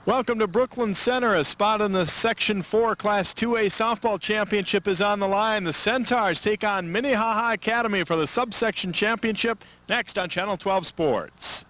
Welcome to Brooklyn Center. A spot in the Section 4 Class 2A Softball Championship is on the line. The Centaurs take on Minnehaha Academy for the Subsection Championship next on Channel 12 Sports.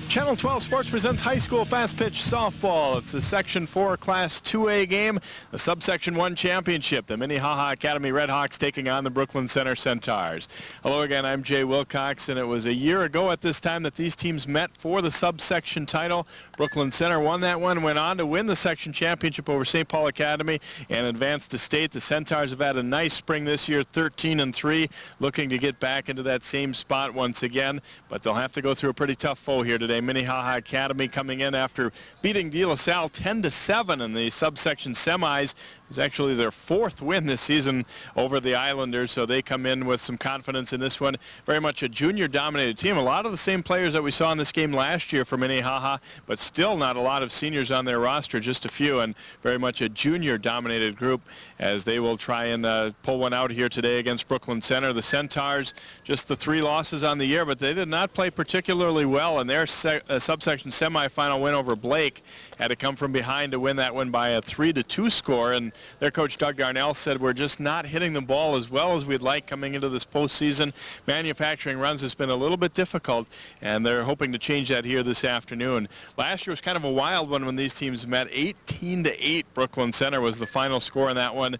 Channel 12 Sports presents high school fast pitch softball. It's the Section 4 Class 2A game, the Subsection 1 Championship. The Minnehaha Academy Redhawks taking on the Brooklyn Center Centaurs. Hello again, I'm Jay Wilcox, and it was a year ago at this time that these teams met for the Subsection title. Brooklyn Center won that one, went on to win the Section Championship over St. Paul Academy and advanced to state. The Centaurs have had a nice spring this year, 13-3, looking to get back into that same spot once again, but they'll have to go through a pretty tough foe here today. Minnehaha Academy coming in after beating De La Salle 10-7 in the subsection semis. It was actually their fourth win this season over the Islanders, so they come in with some confidence in this one. Very much a junior-dominated team. A lot of the same players that we saw in this game last year for Minnehaha, but still not a lot of seniors on their roster, just a few, and very much a junior-dominated group as they will try and pull one out here today against Brooklyn Center. The Centaurs, just the 3 losses on the year, but they did not play particularly well in their subsection semifinal win over Blake. Had to come from behind to win that one by a 3-2 score, and their coach Doug Darnell said, we're just not hitting the ball as well as we'd like coming into this postseason. Manufacturing runs has been a little bit difficult, and they're hoping to change that here this afternoon. Last year was kind of a wild one when these teams met. 18-8 Brooklyn Center was the final score in that one.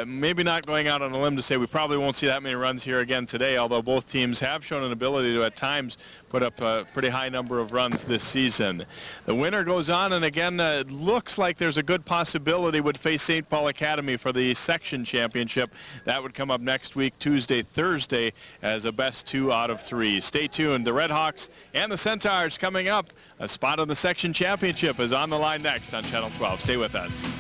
Maybe not going out on a limb to say we probably won't see that many runs here again today, although both teams have shown an ability to at times put up a pretty high number of runs this season. The winner goes on, and again, it looks like there's a good possibility would face St. Paul Academy for the section championship. That would come up next week, Tuesday, Thursday, as a best 2 out of 3. Stay tuned. The Redhawks and the Centaurs coming up. A spot on the section championship is on the line next on Channel 12. Stay with us.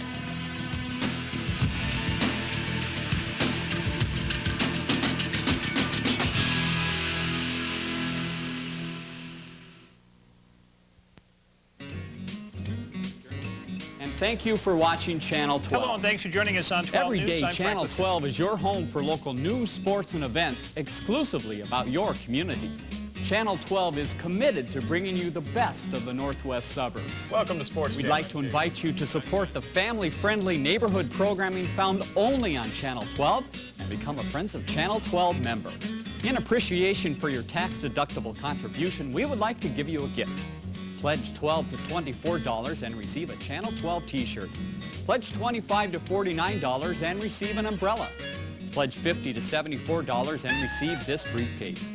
Thank you for watching Channel 12. Hello, and thanks for joining us on 12 Every News. day, Channel 12 is your home for local news, sports, and events exclusively about your community. Channel 12 is committed to bringing you the best of the Northwest suburbs. Welcome to Sports. We'd like to invite you to support the family-friendly neighborhood programming found only on Channel 12 and become a Friends of Channel 12 member. In appreciation for your tax-deductible contribution, we would like to give you a gift. Pledge $12 to $24 and receive a Channel 12 t-shirt. Pledge $25 to $49 and receive an umbrella. Pledge $50 to $74 and receive this briefcase.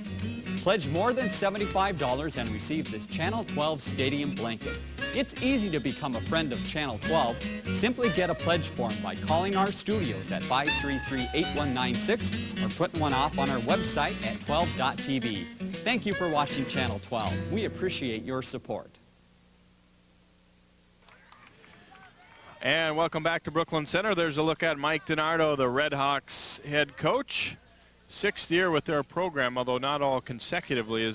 Pledge more than $75 and receive this Channel 12 Stadium blanket. It's easy to become a friend of Channel 12. Simply get a pledge form by calling our studios at 533-8196 or putting one off on our website at 12.tv. Thank you for watching Channel 12. We appreciate your support. And welcome back to Brooklyn Center. There's a look at Mike DiNardo, the Redhawks head coach. 6th year with their program, although not all consecutively,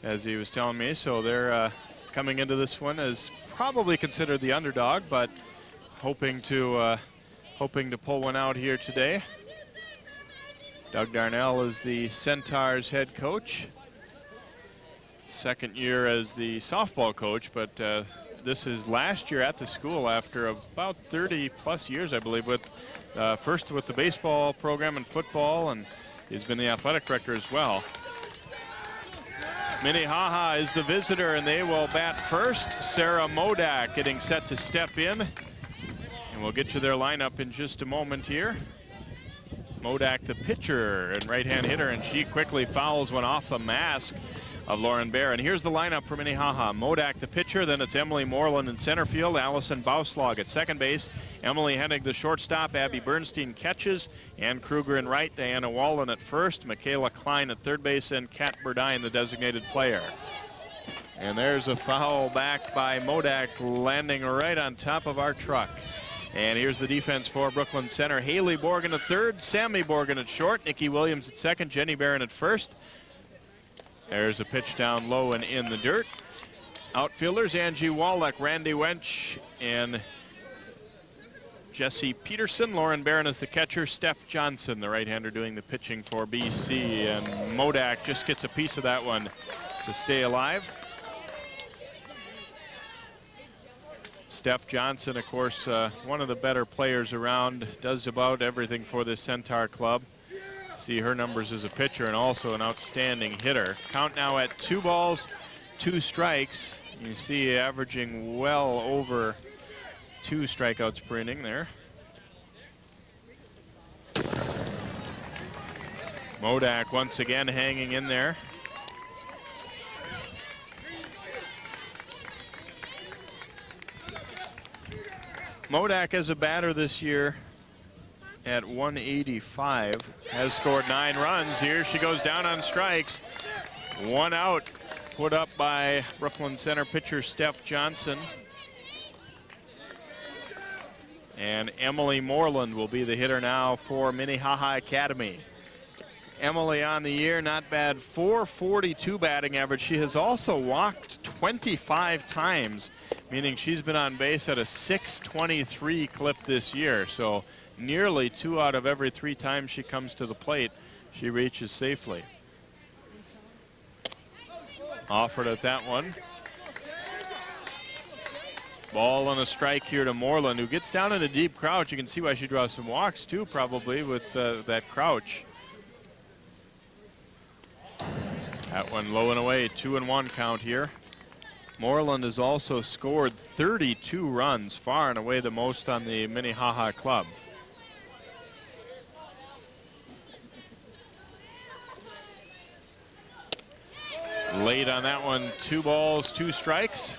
as he was telling me. So they're coming into this one as probably considered the underdog, but hoping to pull one out here today. Doug Darnell is the Centaurs head coach. 2nd year as the softball coach, but this is last year at the school after about 30-plus years, I believe, with first with the baseball program and football, and he's been the athletic director as well. Minnehaha is the visitor, and they will bat first. Sarah Modak getting set to step in, and we'll get you their lineup in just a moment here. Modak, the pitcher and right-hand hitter, and she quickly fouls one off the mask of Lauren Bear. And here's the lineup for Minnehaha. Modak, the pitcher, then it's Emily Moreland in center field, Allison Bauslag at second base, Emily Hennig, the shortstop, Abby Bernstein catches, Ann Kruger in right, Diana Wallen at first, Michaela Klein at third base, and Kat Burdine, the designated player. And there's a foul back by Modak, landing right on top of our truck. And here's the defense for Brooklyn Center. Haley Borgen at third, Sammy Borgen at short, Nikki Williams at second, Jenny Barron at first. There's a pitch down low and in the dirt. Outfielders, Angie Wallach, Randy Wench, and Jesse Peterson. Lauren Barron is the catcher. Steph Johnson, the right-hander, doing the pitching for BC. And Modak just gets a piece of that one to stay alive. Steph Johnson, of course, one of the better players around, does about everything for this Centaur club. See her numbers as a pitcher and also an outstanding hitter. Count now at 2 balls, 2 strikes. You see averaging well over 2 strikeouts per inning there. Modak once again hanging in there. Modak as a batter this year at 185 has scored 9 runs. Here she goes down on strikes. 1 out put up by Brooklyn Center pitcher Steph Johnson. And Emily Moreland will be the hitter now for Minnehaha Academy. Emily on the year, not bad, 442 batting average. She has also walked 25 times, meaning she's been on base at a 623 clip this year. So nearly 2 out of every 3 times she comes to the plate, she reaches safely. Offered at that one. Ball and a strike here to Moreland, who gets down in a deep crouch. You can see why she draws some walks too, probably, with that crouch. That one low and away, 2-1 count here. Moreland has also scored 32 runs, far and away the most on the Minnehaha club. Late on that one, 2 balls, 2 strikes.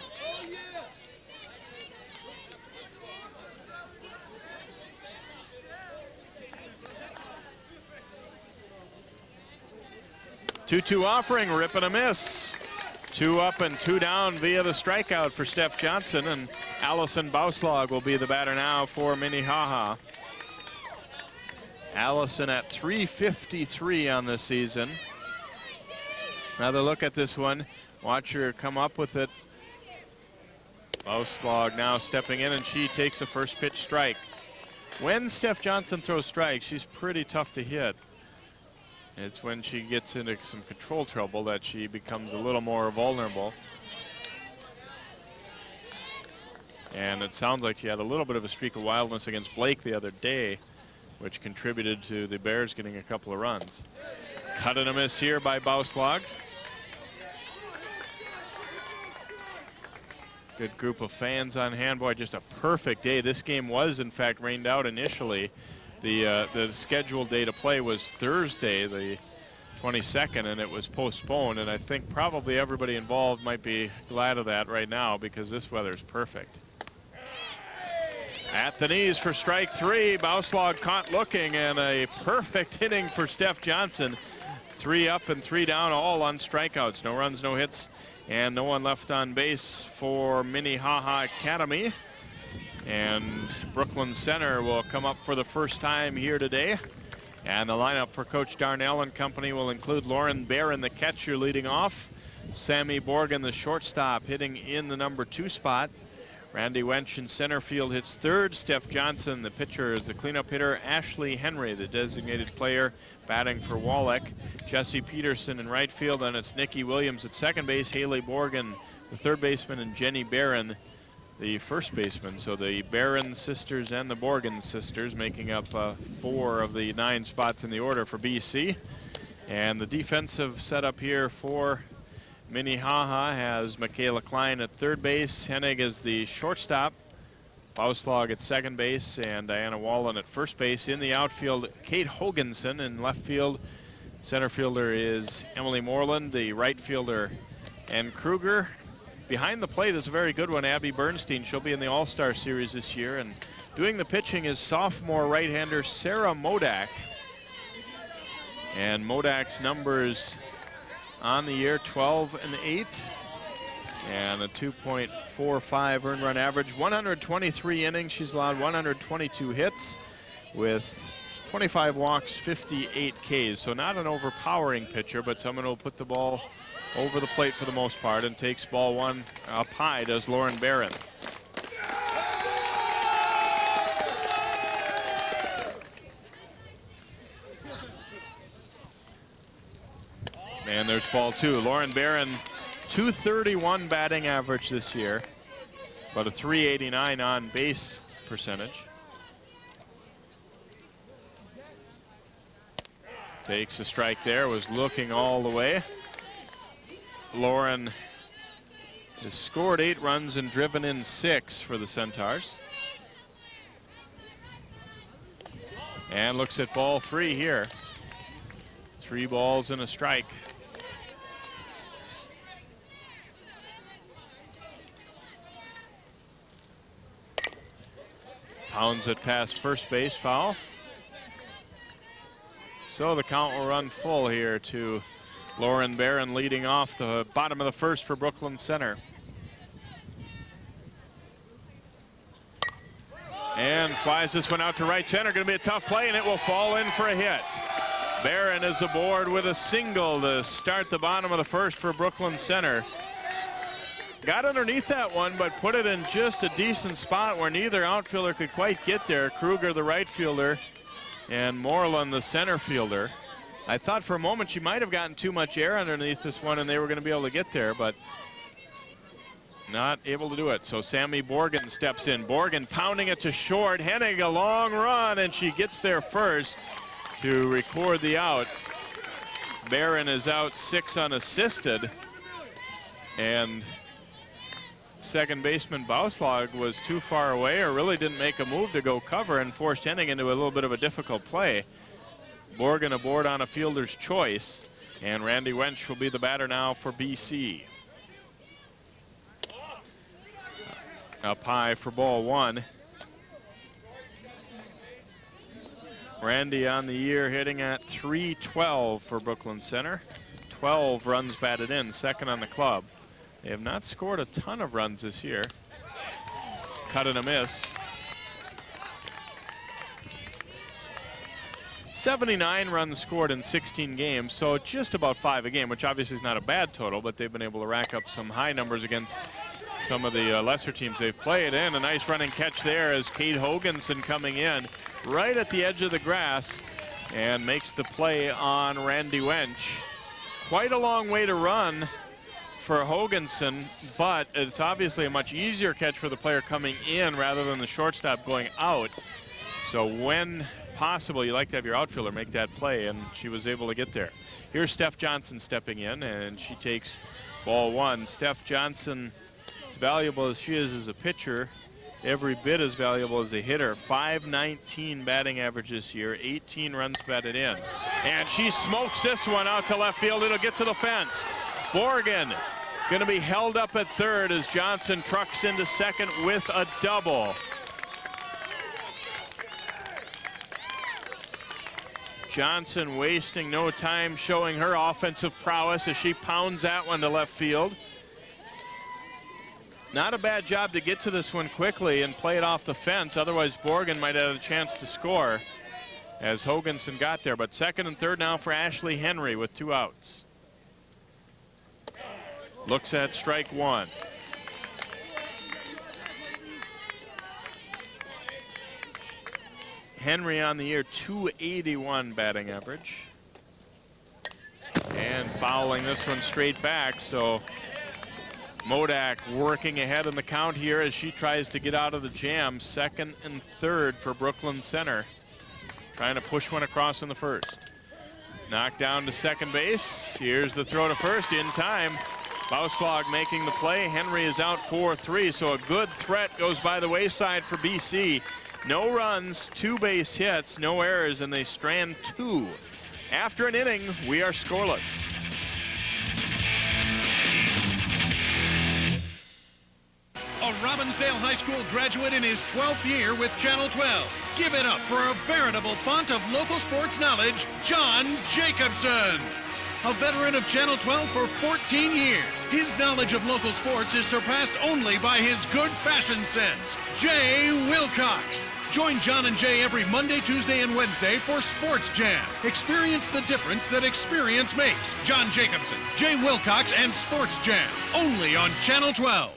Two-two offering, rip and a miss. 2 up and 2 down via the strikeout for Steph Johnson, and Allison Bauslag will be the batter now for Minnehaha. Allison at 353 on the season. Another look at this one. Watch her come up with it. Bauslag now stepping in, and she takes a first pitch strike. When Steph Johnson throws strikes, she's pretty tough to hit. It's when she gets into some control trouble that she becomes a little more vulnerable. And it sounds like she had a little bit of a streak of wildness against Blake the other day, which contributed to the Bears getting a couple of runs. Cut and a miss here by Bauslag. Good group of fans on hand. Boy, just a perfect day. This game was, in fact, rained out initially. The scheduled day to play was Thursday, the 22nd, and it was postponed. And I think probably everybody involved might be glad of that right now, because this weather is perfect. At the knees for strike 3. Bauslag caught looking, and a perfect inning for Steph Johnson. 3 up and 3 down, all on strikeouts. No runs, no hits, and no one left on base for Minnehaha Academy. And Brooklyn Center will come up for the first time here today. And the lineup for Coach Darnell and company will include Lauren Barron, the catcher, leading off. Sammy Borgen, the shortstop, hitting in the number 2 spot. Randy Wench in center field hits third. Steph Johnson, the pitcher, is the cleanup hitter. Ashley Henry, the designated player, batting for Wallach. Jesse Peterson in right field, and it's Nikki Williams at second base. Haley Borgen, the third baseman, and Jenny Barron, the first baseman. So the Barron sisters and the Borgen sisters making up 4 of the 9 spots in the order for BC. And the defensive setup here for Minnehaha has Michaela Klein at third base, Hennig is the shortstop, Bauslag at second base, and Diana Wallen at first base. In the outfield, Kate Hoganson. In left field, center fielder is Emily Moreland, the right fielder, and Kruger. Behind the plate is a very good one, Abby Bernstein. She'll be in the All-Star Series this year. And doing the pitching is sophomore right-hander Sarah Modak. And Modak's numbers on the year, 12 and 8. And a 2.45 earned run average, 123 innings. She's allowed 122 hits with 25 walks, 58 Ks. So not an overpowering pitcher, but someone who will put the ball over the plate for the most part, and takes ball one up high, does Lauren Barron. And there's ball two. Lauren Barron, 231 batting average this year, but a 389 on base percentage. Takes a strike there, was looking all the way. Lauren has scored 8 runs and driven in 6 for the Centaurs. And looks at ball 3 here. 3 balls and a strike. Pounds it past first base, foul. So the count will run full here to Lauren Barron, leading off the bottom of the first for Brooklyn Center. And flies this one out to right center. Going to be a tough play, and it will fall in for a hit. Barron is aboard with a single to start the bottom of the first for Brooklyn Center. Got underneath that one, but put it in just a decent spot where neither outfielder could quite get there. Kruger, the right fielder, and Moreland, the center fielder. I thought for a moment she might have gotten too much air underneath this one and they were going to be able to get there, but not able to do it. So Sammy Borgen steps in. Borgen pounding it to short. Hennig a long run, and she gets there first to record the out. Barron is out 6 unassisted, and second baseman Bauslag was too far away or really didn't make a move to go cover and forced Hennig into a little bit of a difficult play. Borgen aboard on a fielder's choice, and Randy Wench will be the batter now for BC. Up high for ball 1. Randy on the year hitting at .312 for Brooklyn Center. 12 runs batted in, second on the club. They have not scored a ton of runs this year. Cut and a miss. 79 runs scored in 16 games, so just about 5 a game, which obviously is not a bad total, but they've been able to rack up some high numbers against some of the lesser teams they've played. And a nice running catch there as Kate Hoganson coming in right at the edge of the grass and makes the play on Randy Wench. Quite a long way to run for Hoganson, but it's obviously a much easier catch for the player coming in rather than the shortstop going out. So when possible, you like to have your outfielder make that play, and she was able to get there. Here's Steph Johnson stepping in, and she takes ball 1. Steph Johnson, as valuable as she is as a pitcher, every bit as valuable as a hitter. .519 batting average this year, 18 runs batted in. And she smokes this one out to left field. It'll get to the fence. Borgen going to be held up at third as Johnson trucks into second with a double. Johnson wasting no time showing her offensive prowess as she pounds that one to left field. Not a bad job to get to this one quickly and play it off the fence. Otherwise, Borgen might have a chance to score as Hoganson got there. But second and third now for Ashley Henry with 2 outs. Looks at strike 1. Henry on the year, .281 batting average. And fouling this one straight back, so Modak working ahead in the count here as she tries to get out of the jam. Second and third for Brooklyn Center. Trying to push one across in the first. Knocked down to second base. Here's the throw to first in time. Bauslag making the play. Henry is out 4-3, so a good threat goes by the wayside for BC. No runs, 2 base hits, no errors, and they strand 2. After an inning, we are scoreless. A Robbinsdale High School graduate in his 12th year with Channel 12. Give it up for a veritable font of local sports knowledge, John Jacobson. a veteran of Channel 12 for 14 years. His knowledge of local sports is surpassed only by his good fashion sense. Jay Wilcox. Join John and Jay every Monday, Tuesday, and Wednesday for Sports Jam. Experience the difference that experience makes. John Jacobson, Jay Wilcox, and Sports Jam. Only on Channel 12.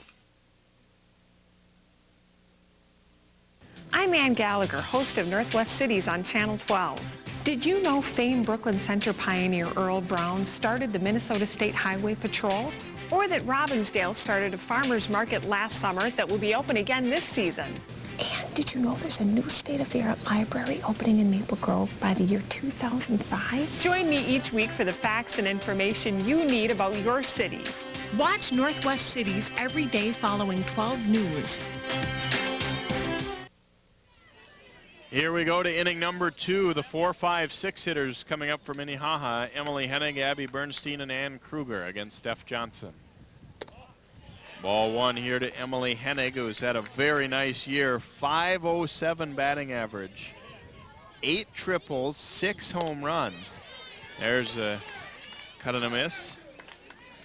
I'm Ann Gallagher, host of Northwest Cities on Channel 12. Did you know famed Brooklyn Center pioneer Earl Brown started the Minnesota State Highway Patrol? Or that Robbinsdale started a farmer's market last summer that will be open again this season? And did you know there's a new state-of-the-art library opening in Maple Grove by the year 2005? Join me each week for the facts and information you need about your city. Watch Northwest Cities every day following 12 News. Here we go to inning number 2. The 4, 5, 6 hitters coming up for Minnehaha. Emily Hennig, Abby Bernstein, and Ann Kruger against Steph Johnson. Ball 1 here to Emily Hennig, who's had a very nice year. .507 batting average. 8 triples, 6 home runs. There's a cut and a miss.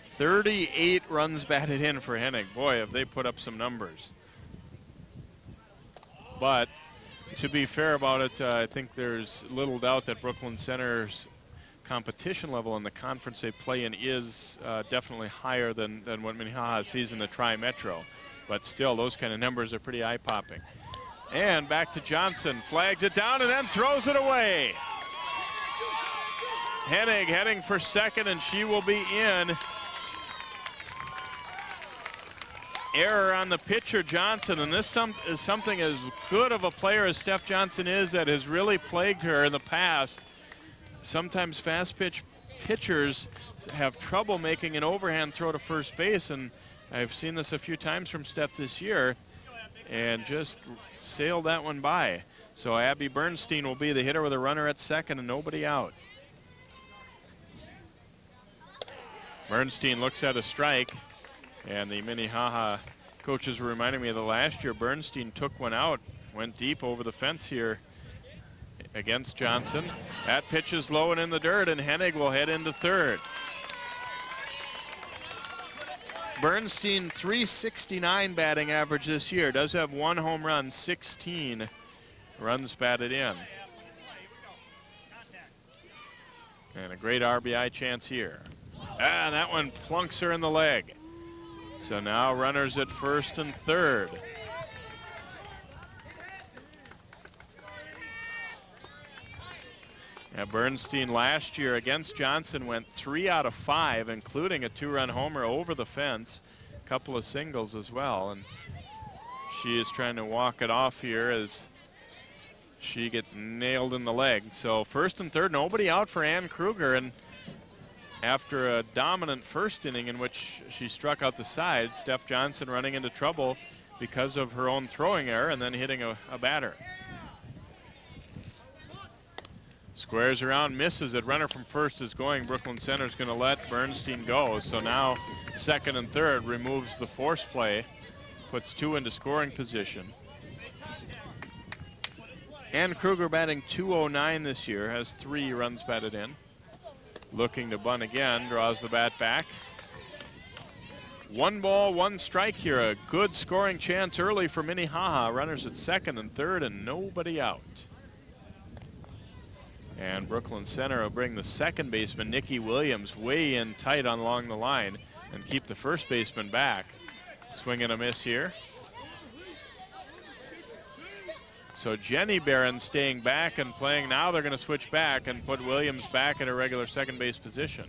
38 runs batted in for Hennig. Boy, have they put up some numbers. But to be fair about it, I think there's little doubt that Brooklyn Center's competition level in the conference they play in is definitely higher than what Minnehaha sees in the Tri-Metro. But still, those kind of numbers are pretty eye-popping. And back to Johnson, flags it down and then throws it away. Hennig heading for second, and she will be in. Error on the pitcher, Johnson, and this is something as good of a player as Steph Johnson is that has really plagued her in the past. Sometimes fast pitch pitchers have trouble making an overhand throw to first base, and I've seen this a few times from Steph this year, and just sailed that one by. So Abby Bernstein will be the hitter with a runner at second and nobody out. Bernstein looks at a strike. And the Minnehaha coaches were reminding me of the last year. Bernstein took one out, went deep over the fence here against Johnson. That pitch is low and in the dirt, and Hennig will head into third. Bernstein, .369 batting average this year. Does have 1 home run, 16 runs batted in. And a great RBI chance here. And that one plunks her in the leg. So now runners at first and third. Now Bernstein last year against Johnson went 3 out of 5, including a 2-run homer over the fence, a couple of singles as well. And she is trying to walk it off here as she gets nailed in the leg. So first and third, nobody out for Ann Kruger. And after a dominant first inning in which she struck out the side, Steph Johnson running into trouble because of her own throwing error and then hitting a batter. Squares around, misses it. Runner from first is going. Brooklyn Center is going to let Bernstein go. So now second and third, removes the force play, puts 2 into scoring position. Ann Kruger batting .209 this year, has 3 runs batted in. Looking to bunt again, draws the bat back. 1 ball, 1 strike here. A good scoring chance early for Minnehaha. Runners at second and third and nobody out. And Brooklyn Center will bring the second baseman, Nikki Williams, way in tight on along the line and keep the first baseman back. Swing and a miss here. So Jenny Barron staying back and playing. Now they're going to switch back and put Williams back in a regular second base position.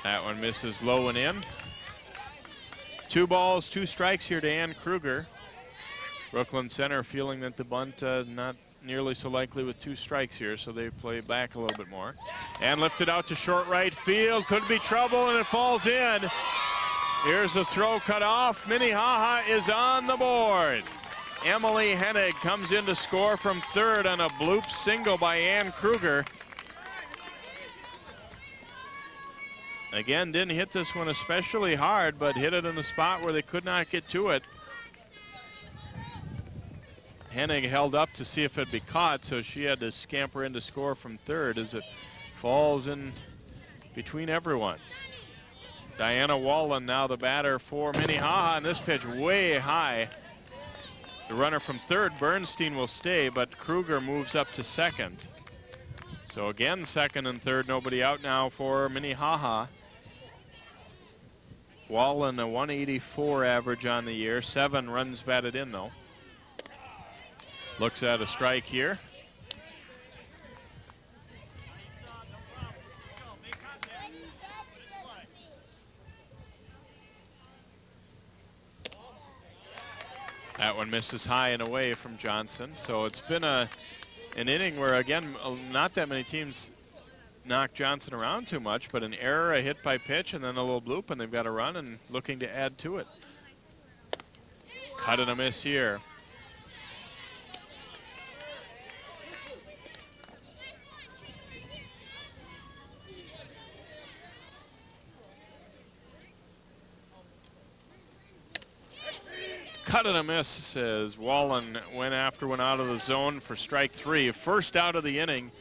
That one misses low and in. 2 balls, 2 strikes here to Ann Kruger. Brooklyn Center feeling that the bunt not nearly so likely with 2 strikes here, so they play back a little bit more. And lifted out to short right field. Could be trouble, and it falls in. Here's the throw cut off. Minnehaha is on the board. Emily Hennig comes in to score from third on a bloop single by Ann Kruger. Again, didn't hit this one especially hard, but hit it in the spot where they could not get to it. Hennig held up to see if it'd be caught, so she had to scamper in to score from third as it falls in between everyone. Diana Wallen now the batter for Minnehaha, and this pitch way high. The runner from third, Bernstein, will stay, but Kruger moves up to second. So again, second and third, nobody out now for Minnehaha. Wallen, a 184 average on the year, 7 runs batted in though. Looks at a strike here. That one misses high and away from Johnson. So it's been an inning where, again, not that many teams knock Johnson around too much, but an error, a hit by pitch, and then a little bloop, and they've got a run and looking to add to it. Cut and a miss here. Cut and a miss as Wallen went after one out of the zone for strike 3. First out of the inning.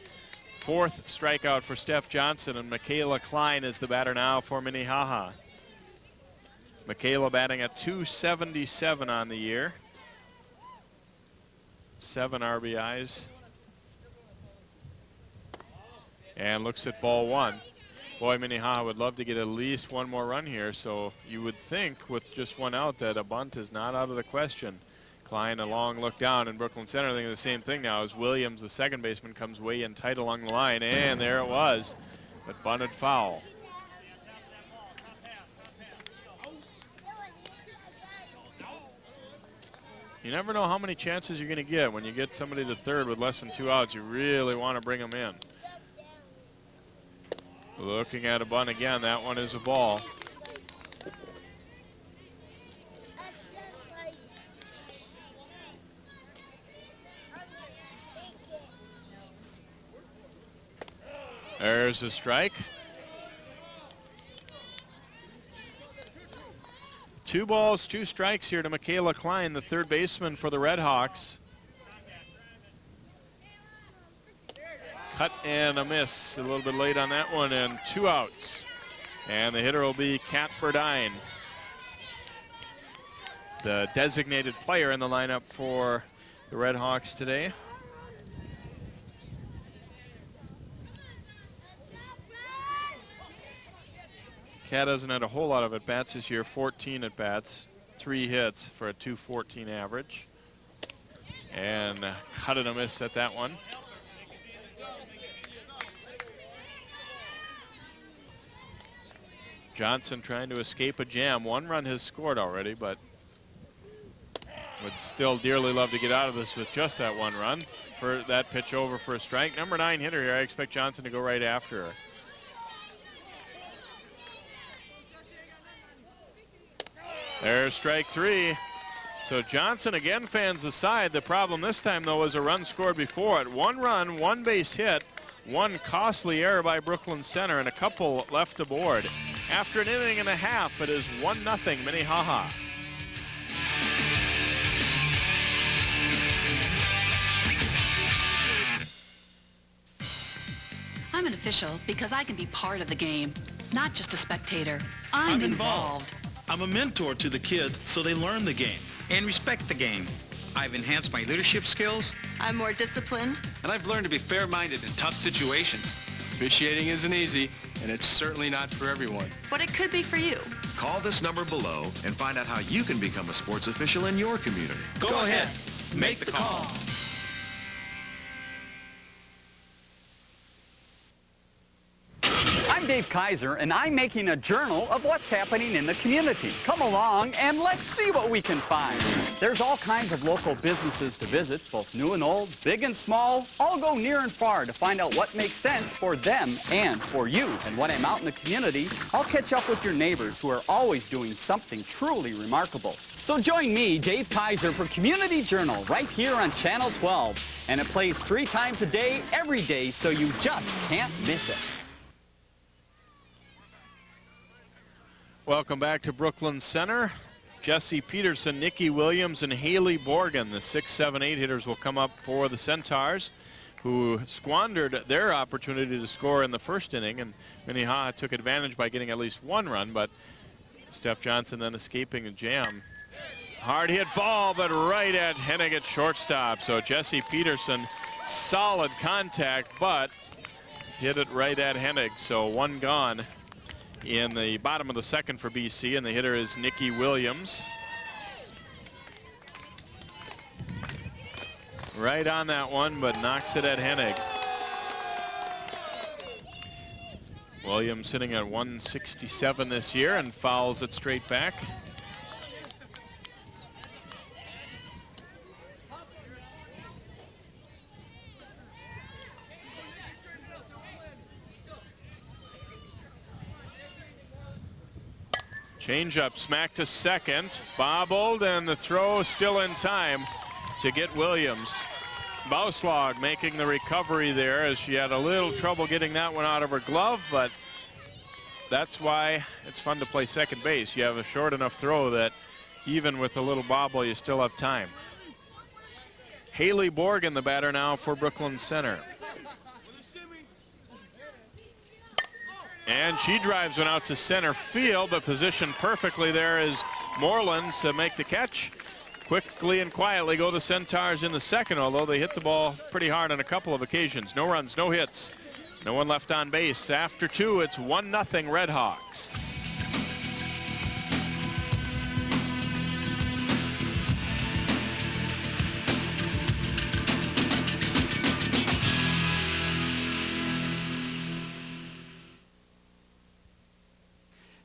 4th strikeout for Steph Johnson, and Michaela Klein is the batter now for Minnehaha. Michaela batting at .277 on the year. 7 RBIs. And looks at ball 1. Boy, Minnehaha would love to get at least one more run here, so you would think with just one out that a bunt is not out of the question. Klein, a long look down in Brooklyn Center, thinking the same thing now as Williams, the second baseman, comes way in tight along the line, and there it was, but bunted foul. You never know how many chances you're going to get. When you get somebody to third with less than 2 outs, you really want to bring them in. Looking at a bunt again, that one is a ball. There's a strike. 2 balls, 2 strikes here to Michaela Klein, the third baseman for the Red Hawks. Cut and a miss, a little bit late on that one, and 2 outs. And the hitter will be Kat Burdine, the designated player in the lineup for the Red Hawks today. Kat hasn't had a whole lot of at-bats this year, 14 at-bats, 3 hits for a .214 average. And cut and a miss at that one. Johnson trying to escape a jam. 1 run has scored already, but would still dearly love to get out of this with just that 1 run. For that pitch over for a strike. Number 9 hitter here. I expect Johnson to go right after her. There's strike 3. So Johnson again fans the side. The problem this time, though, was a run scored before it. 1 run, 1 base hit, 1 costly error by Brooklyn Center, and a couple left aboard. After an inning and a half, it is 1-0 Minnehaha. I'm an official because I can be part of the game, not just a spectator. I'm involved. I'm a mentor to the kids so they learn the game and respect the game. I've enhanced my leadership skills. I'm more disciplined. And I've learned to be fair-minded in tough situations. Officiating isn't easy, and it's certainly not for everyone. But it could be for you. Call this number below and find out how you can become a sports official in your community. Go ahead. Make the call. I'm Dave Kaiser, and I'm making a journal of what's happening in the community. Come along and let's see what we can find. There's all kinds of local businesses to visit, both new and old, big and small. I'll go near and far to find out what makes sense for them and for you. And when I'm out in the community, I'll catch up with your neighbors who are always doing something truly remarkable. So join me, Dave Kaiser, for Community Journal right here on Channel 12. And it plays 3 times a day, every day, so you just can't miss it. Welcome back to Brooklyn Center. Jesse Peterson, Nikki Williams, and Haley Borgen, the 6, 7, 8 hitters, will come up for the Centaurs. who squandered their opportunity to score in the first inning, and Minnehaha took advantage by getting at least one run, but Steph Johnson then escaping a jam. Hard hit ball, but right at Hennig at shortstop. So Jesse Peterson, solid contact, but hit it right at Hennig. So one gone in the bottom of the second for BC, and the hitter is Nicky Williams. Right on that one, but knocks it at Hennig. Williams sitting at 167 this year and fouls it straight back. Changeup smacked to second, bobbled, and the throw still in time to get Williams. Bauslag making the recovery there, as she had a little trouble getting that one out of her glove, but that's why it's fun to play second base. You have a short enough throw that even with a little bobble, you still have time. Haley Borgen, the batter now for Brooklyn Center. And she drives one out to center field, but positioned perfectly there is Moreland to make the catch. Quickly and quietly go the Centaurs in the second, although they hit the ball pretty hard on a couple of occasions. No runs, no hits, no one left on base. After two, it's 1-0 Red Hawks.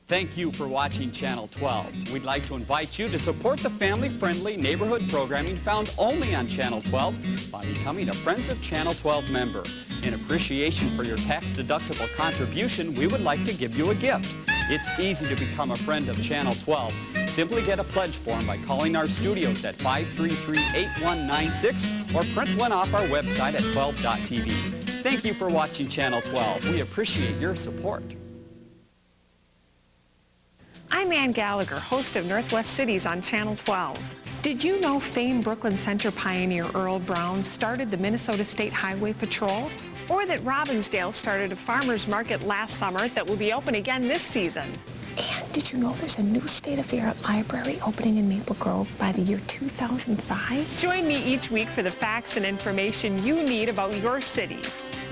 Thank you for watching Channel 12. We'd like to invite you to support the family-friendly neighborhood programming found only on Channel 12 by becoming a Friends of Channel 12 member. In appreciation for your tax-deductible contribution, we would like to give you a gift. It's easy to become a friend of Channel 12. Simply get a pledge form by calling our studios at 533-8196 or print one off our website at 12.tv. Thank you for watching Channel 12. We appreciate your support. I'm Ann Gallagher, host of Northwest Cities on Channel 12. Did you know famed Brooklyn Center pioneer Earl Brown started the Minnesota State Highway Patrol? Or that Robbinsdale started a farmer's market last summer that will be open again this season? And did you know there's a new state-of-the-art library opening in Maple Grove by the year 2005? Join me each week for the facts and information you need about your city.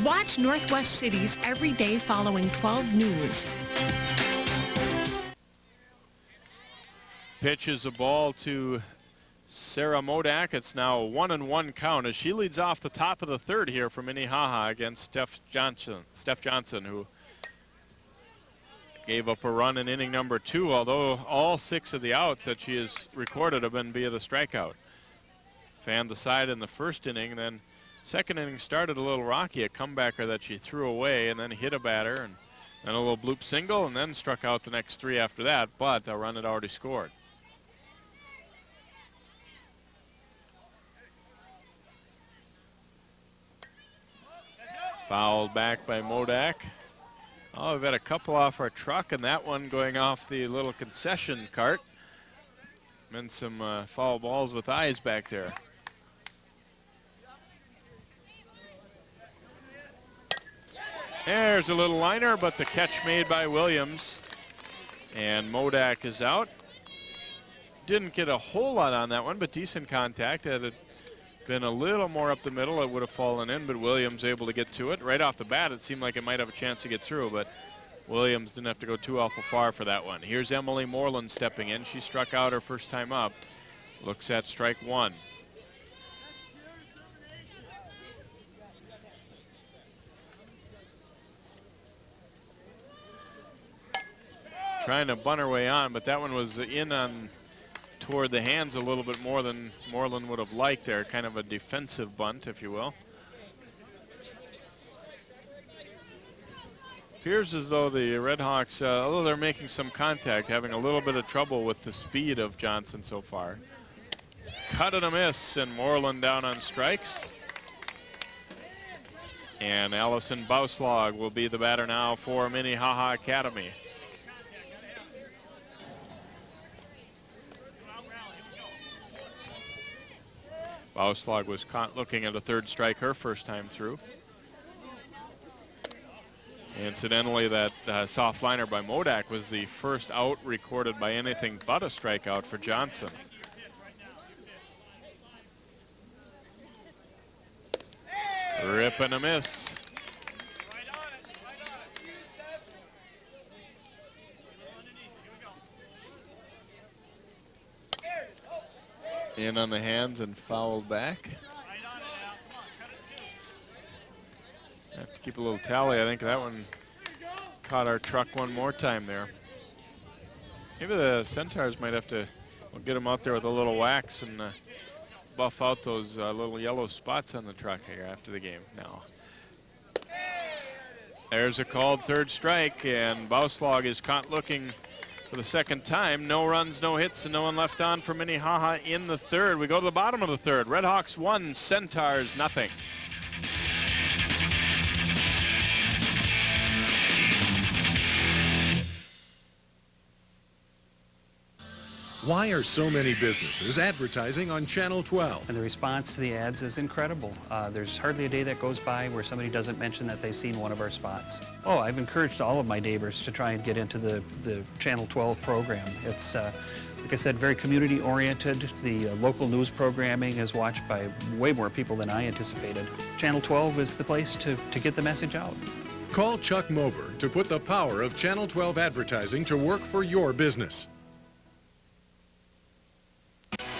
Watch Northwest Cities every day following 12 News. Pitches a ball to Sarah Modak. It's now a 1-1 count as she leads off the top of the third here for Minnehaha against Steph Johnson, who gave up a run in inning number 2, although all 6 of the outs that she has recorded have been via the strikeout. Fanned the side in the first inning, then second inning started a little rocky, a comebacker that she threw away and then hit a batter, and then a little bloop single, and then struck out the next 3 after that, but a run had already scored. Fouled back by Modak. Oh, we've had a couple off our truck, and that one going off the little concession cart. Been some foul balls with eyes back there. There's a little liner, but the catch made by Williams. And Modak is out. Didn't get a whole lot on that one, but decent contact. Had it been a little more up the middle, it would have fallen in, but Williams able to get to it. Right off the bat, it seemed like it might have a chance to get through, but Williams didn't have to go too awful far for that one. Here's Emily Moreland stepping in. She struck out her first time up. Looks at strike 1. Trying to bunt her way on, but that one was in on toward the hands a little bit more than Moreland would have liked there. Kind of a defensive bunt, if you will. Appears as though the Red Hawks, although they're making some contact, having a little bit of trouble with the speed of Johnson so far. Cut and a miss, and Moreland down on strikes. And Allison Bauslag will be the batter now for Minnehaha Academy. Bauslag was caught looking at a third strike her first time through. Incidentally, that soft liner by Modak was the first out recorded by anything but a strikeout for Johnson. Rip and a miss. In on the hands and fouled back. Have to keep a little tally. I think that one caught our truck one more time there. Maybe the Centaurs might have to get them out there with a little wax and buff out those little yellow spots on the truck here after the game. Now, there's a called third strike, and Bauslag is caught looking for the second time. No runs, no hits, and no one left on for Minnehaha in the third. We go to the bottom of the third. Redhawks 1, Centaurs nothing. Why are so many businesses advertising on Channel 12? And the response to the ads is incredible. There's hardly a day that goes by where somebody doesn't mention that they've seen one of our spots. Oh, I've encouraged all of my neighbors to try and get into the Channel 12 program. It's, like I said, very community-oriented. The local news programming is watched by way more people than I anticipated. Channel 12 is the place to get the message out. Call Chuck Mober to put the power of Channel 12 advertising to work for your business.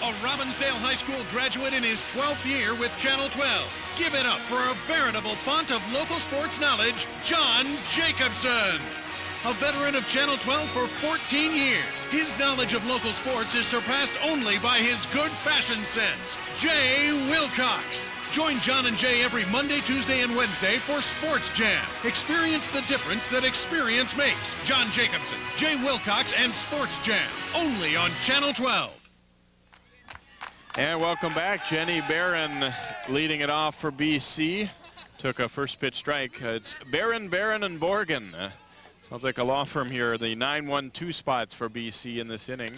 A Robbinsdale High School graduate in his 12th year with Channel 12. Give it up for a veritable font of local sports knowledge, John Jacobson. A veteran of Channel 12 for 14 years, his knowledge of local sports is surpassed only by his good fashion sense. Jay Wilcox. Join John and Jay every Monday, Tuesday, and Wednesday for Sports Jam. Experience the difference that experience makes. John Jacobson, Jay Wilcox, and Sports Jam. Only on Channel 12. And welcome back. Jenny Barron leading it off for BC. Took a first pitch strike. It's Barron, and Borgen. Sounds like a law firm here. The 9-1-2 spots for BC in this inning.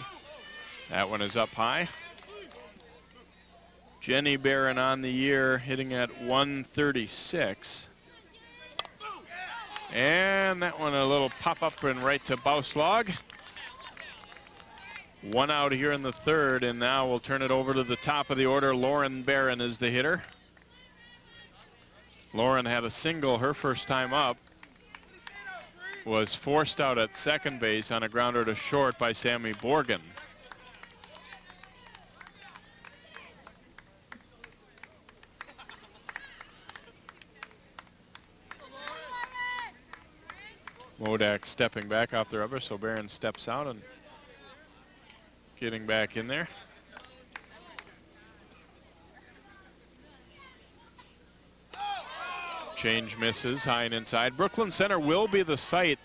That one is up high. Jenny Barron on the year hitting at 136. And that one a little pop up and right to Bauslag. One out here in the third, and now we'll turn it over to the top of the order. Lauren Barron is the hitter. Lauren had a single her first time up. Was forced out at second base on a grounder to short by Sammy Borgen. Modak stepping back off the rubber, so Barron steps out and getting back in there. Change misses, high and inside. Brooklyn Center will be the site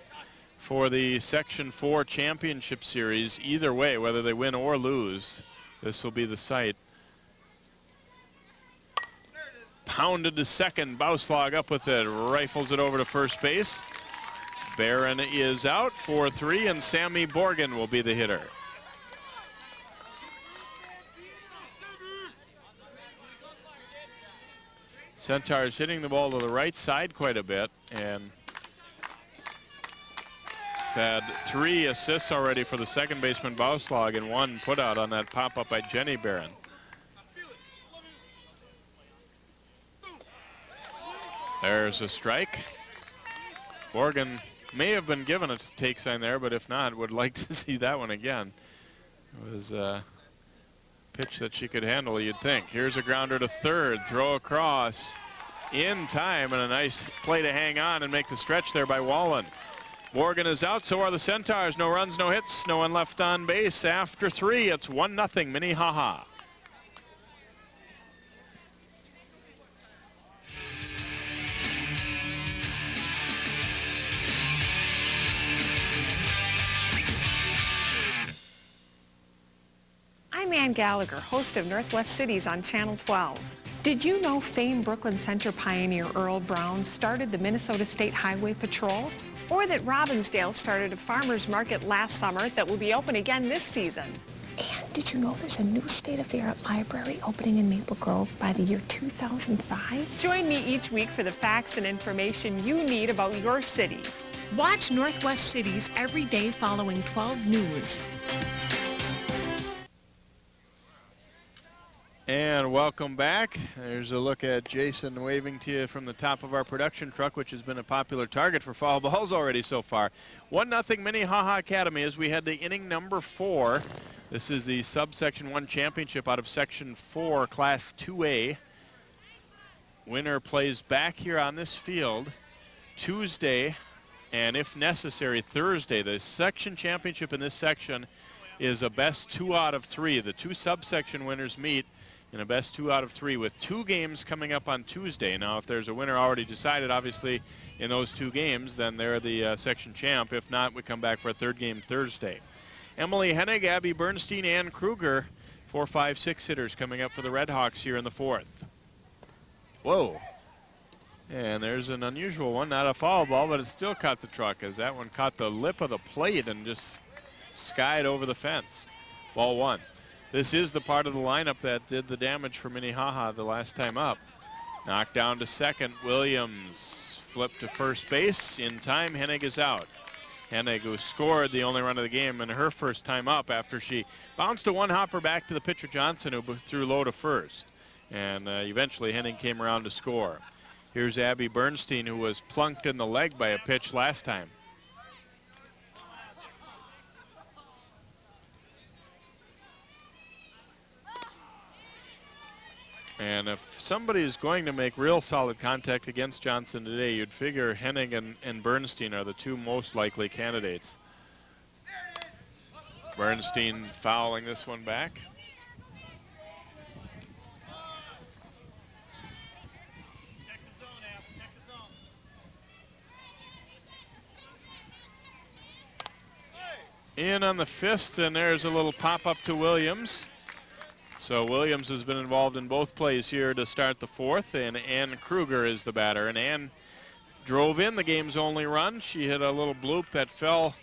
for the Section 4 Championship Series. Either way, whether they win or lose, this will be the site. Pounded to second. Bauslag up with it. Rifles it over to first base. Barron is out 4-3, and Sammy Borgen will be the hitter. Centaurs hitting the ball to the right side quite a bit, and had 3 assists already for the second baseman Bauslag and 1 put out on that pop-up by Jenny Barron. There's a strike. Borgen may have been given a take sign there, but if not, would like to see that one again. It was a pitch that she could handle, you'd think. Here's a grounder to third, throw across in time, and a nice play to hang on and make the stretch there by Wallen. Borgen is out, so are the Centaurs. No runs, no hits, no one left on base. After 3, it's 1-0 Minnehaha. I'm Ann Gallagher, host of Northwest Cities on Channel 12. Did you know famed Brooklyn Center pioneer Earl Brown started the Minnesota State Highway Patrol? Or that Robbinsdale started a farmer's market last summer that will be open again this season? And did you know there's a new state-of-the-art library opening in Maple Grove by the year 2005? Join me each week for the facts and information you need about your city. Watch Northwest Cities every day following 12 News. And welcome back. There's a look at Jason waving to you from the top of our production truck, which has been a popular target for foul balls already so far. 1-0 Minnehaha Academy as we head to inning number 4. This is the subsection 1 championship out of section 4, class 2A. Winner plays back here on this field Tuesday and, if necessary, Thursday. The section championship in this section is a best 2 out of 3. The 2 subsection winners meet in a best 2 out of 3 with 2 games coming up on Tuesday. Now, if there's a winner already decided, obviously, in those 2 games, then they're the section champ. If not, we come back for a 3rd game Thursday. Emily Hennig, Abby Bernstein, Ann Kruger, 4, 5, 6 hitters coming up for the Red Hawks here in the 4th. Whoa. And there's an unusual one, not a foul ball, but it still caught the truck as that one caught the lip of the plate and just skied over the fence. Ball 1. This is the part of the lineup that did the damage for Minnehaha the last time up. Knocked down to second. Williams flipped to first base. In time, Hennig is out. Hennig, who scored the only run of the game in her first time up after she bounced a one-hopper back to the pitcher Johnson, who threw low to first. And eventually Hennig came around to score. Here's Abby Bernstein, who was plunked in the leg by a pitch last time. And if somebody is going to make real solid contact against Johnson today, you'd figure Hennig and Bernstein are the 2 most likely candidates. Bernstein fouling this one back. In on the fist, and there's a little pop-up to Williams. So Williams has been involved in both plays here to start the 4th, and Ann Kruger is the batter. And Ann drove in the game's only run. She hit a little bloop that fell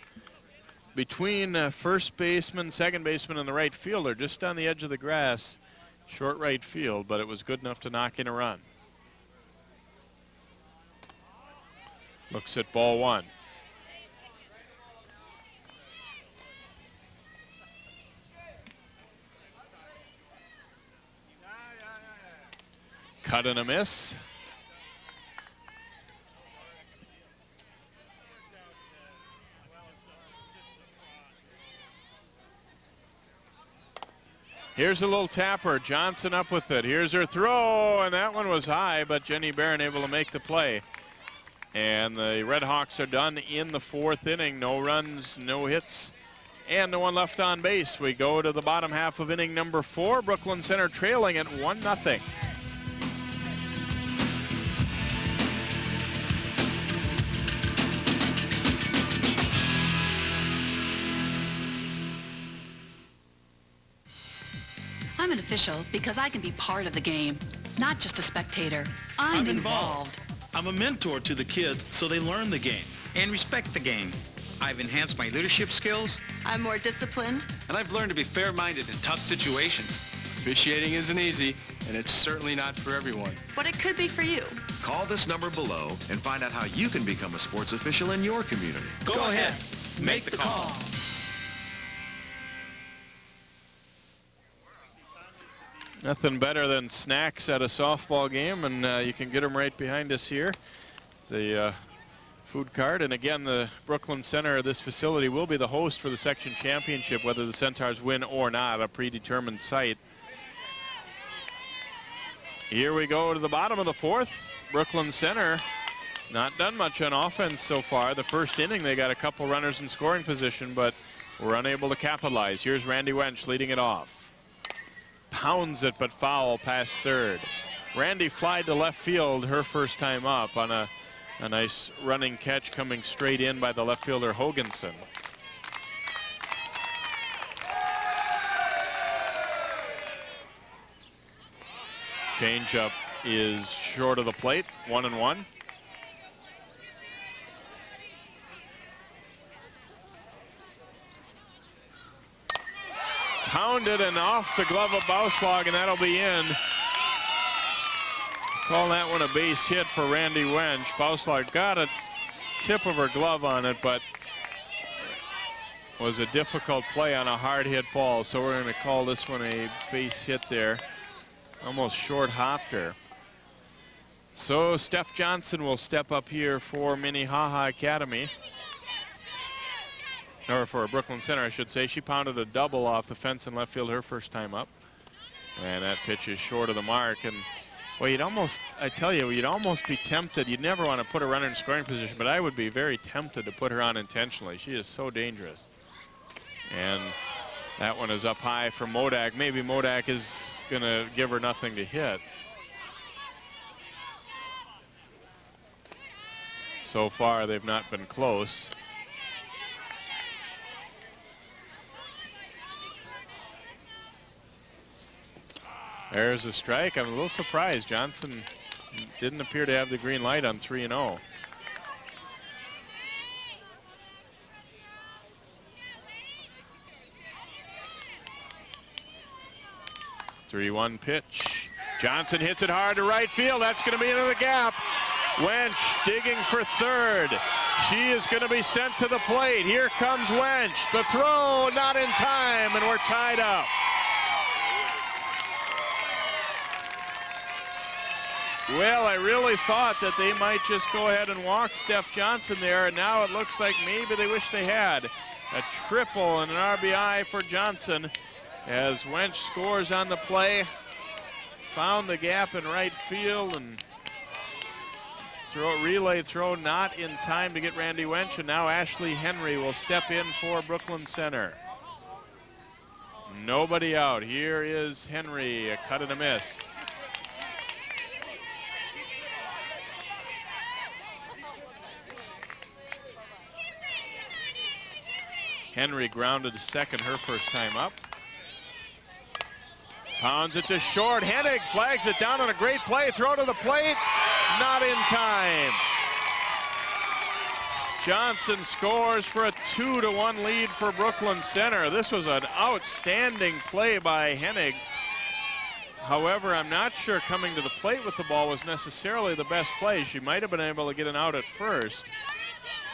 between first baseman, second baseman, and the right fielder, just on the edge of the grass, short right field, but it was good enough to knock in a run. Looks at ball 1. Cut and a miss. Here's a little tapper. Johnson up with it. Here's her throw, and that one was high, but Jenny Barron able to make the play. And the Red Hawks are done in the 4th inning. No runs, no hits, and no one left on base. We go to the bottom half of inning number 4. Brooklyn Center trailing at 1-0. I'm an official because I can be part of the game, not just a spectator. I'm involved. I'm a mentor to the kids so they learn the game. And respect the game. I've enhanced my leadership skills. I'm more disciplined. And I've learned to be fair-minded in tough situations. Officiating isn't easy, and it's certainly not for everyone. But it could be for you. Call this number below and find out how you can become a sports official in your community. Go ahead. Make the call. Nothing better than snacks at a softball game, and you can get them right behind us here. The food cart, and again, the Brooklyn Center, this facility will be the host for the section championship, whether the Centaurs win or not, a predetermined site. Here we go to the bottom of the 4th. Brooklyn Center not done much on offense so far. The first inning, they got a couple runners in scoring position, but were unable to capitalize. Here's Randy Wench leading it off. Pounds it, but foul past third. Randy flied to left field her first time up on a nice running catch coming straight in by the left fielder Hoganson. Changeup is short of the plate, 1-1. pounded and off the glove of Bauslag, and that'll be in. Call that one a base hit for Randy Wench. Bauslag got a tip of her glove on it, but was a difficult play on a hard hit ball. So we're going to call this one a base hit there. Almost short hopped her. So Steph Johnson will step up here for Minnehaha Academy. Or for Brooklyn Center, I should say. She pounded a double off the fence in left field her first time up. And that pitch is short of the mark. And well, you'd almost, I tell you, you'd almost be tempted. You'd never want to put a runner in scoring position, but I would be very tempted to put her on intentionally. She is so dangerous. And that one is up high for Modak. Maybe Modak is going to give her nothing to hit. So far, they've not been close. There's a strike. I'm a little surprised. Johnson didn't appear to have the green light on 3-0. 3-1 pitch. Johnson hits it hard to right field. That's going to be into the gap. Wench digging for third. She is going to be sent to the plate. Here comes Wench. The throw not in time, and we're tied up. Well, I really thought that they might just go ahead and walk Steph Johnson there, and now it looks like maybe they wish they had. A triple and an RBI for Johnson as Wench scores on the play. Found the gap in right field and relay throw not in time to get Randy Wench, and now Ashley Henry will step in for Brooklyn Center. Nobody out. Here is Henry, a cut and a miss. Henry grounded to second her first time up. Pounds it to short. Hennig flags it down on a great play. Throw to the plate. Not in time. Johnson scores for a 2-1 lead for Brooklyn Center. This was an outstanding play by Hennig. However, I'm not sure coming to the plate with the ball was necessarily the best play. She might have been able to get an out at first,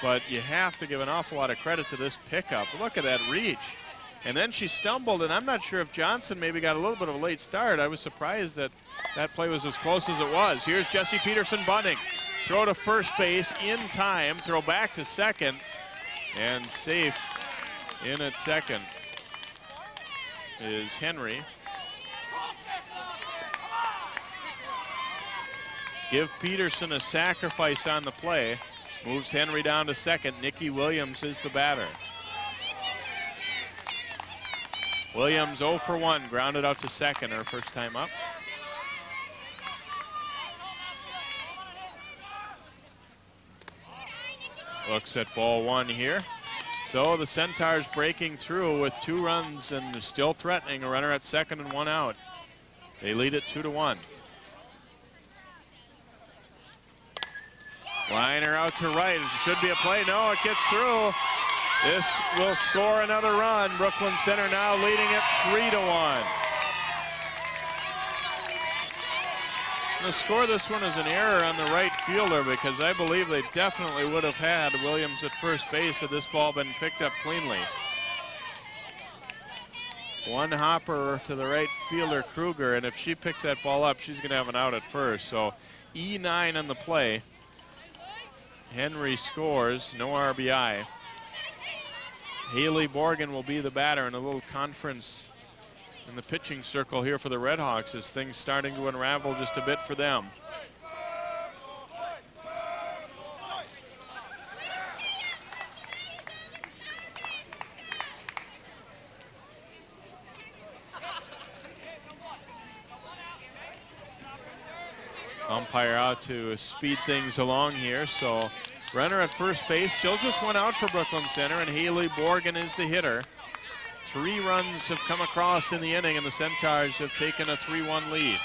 but you have to give an awful lot of credit to this pickup. Look at that reach. And then she stumbled, and I'm not sure if Johnson maybe got a little bit of a late start. I was surprised that that play was as close as it was. Here's Jesse Peterson bunting. Throw to first base in time. Throw back to second. And safe in at second is Henry. Give Peterson a sacrifice on the play. Moves Henry down to second. Nikki Williams is the batter. Williams 0 for 1, grounded out to second, her first time up. Looks at ball one here. So the Centaurs breaking through with 2 runs and still threatening a runner at second and 1 out. They lead it 2-1. Liner out to right. It should be a play. No, it gets through. This will score another run. Brooklyn Center now leading it 3-1. To score this one is an error on the right fielder, because I believe they definitely would have had Williams at first base had this ball been picked up cleanly. One hopper to the right fielder, Kruger, and if she picks that ball up, she's going to have an out at first. So E9 on the play. Henry scores, no RBI. Haley Borgen will be the batter in a little conference in the pitching circle here for the Red Hawks as things starting to unravel just a bit for them. Umpire out to speed things along here, so runner at first base, still just 1 out for Brooklyn Center, and Haley Borgen is the hitter. 3 runs have come across in the inning, and the Centaurs have taken a 3-1 lead.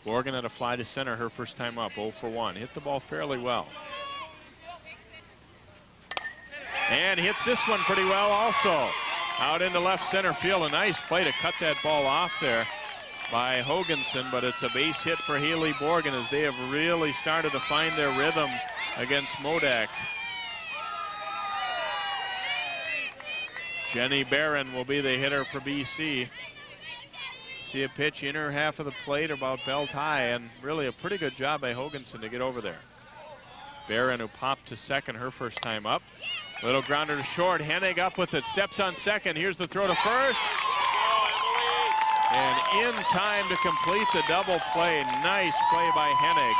Morgan had a fly to center her first time up, 0 for 1. Hit the ball fairly well. And hits this one pretty well also. Out into left center field. A nice play to cut that ball off there by Hoganson, but it's a base hit for Haley Borgen as they have really started to find their rhythm against Modak. Jenny Barron will be the hitter for BC. See a pitch in her half of the plate about belt high, and really a pretty good job by Hoganson to get over there. Barron, who popped to second her first time up. Little grounder to short. Hennig up with it. Steps on second. Here's the throw to first. And in time to complete the double play. Nice play by Hennig.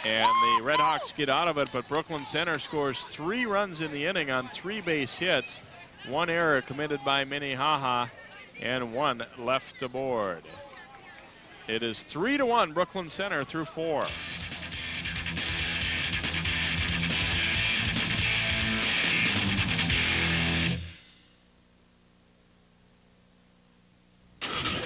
And the Redhawks get out of it, but Brooklyn Center scores 3 runs in the inning on 3 base hits. 1 error committed by Minnehaha and 1 left aboard. It is 3-1 Brooklyn Center through 4.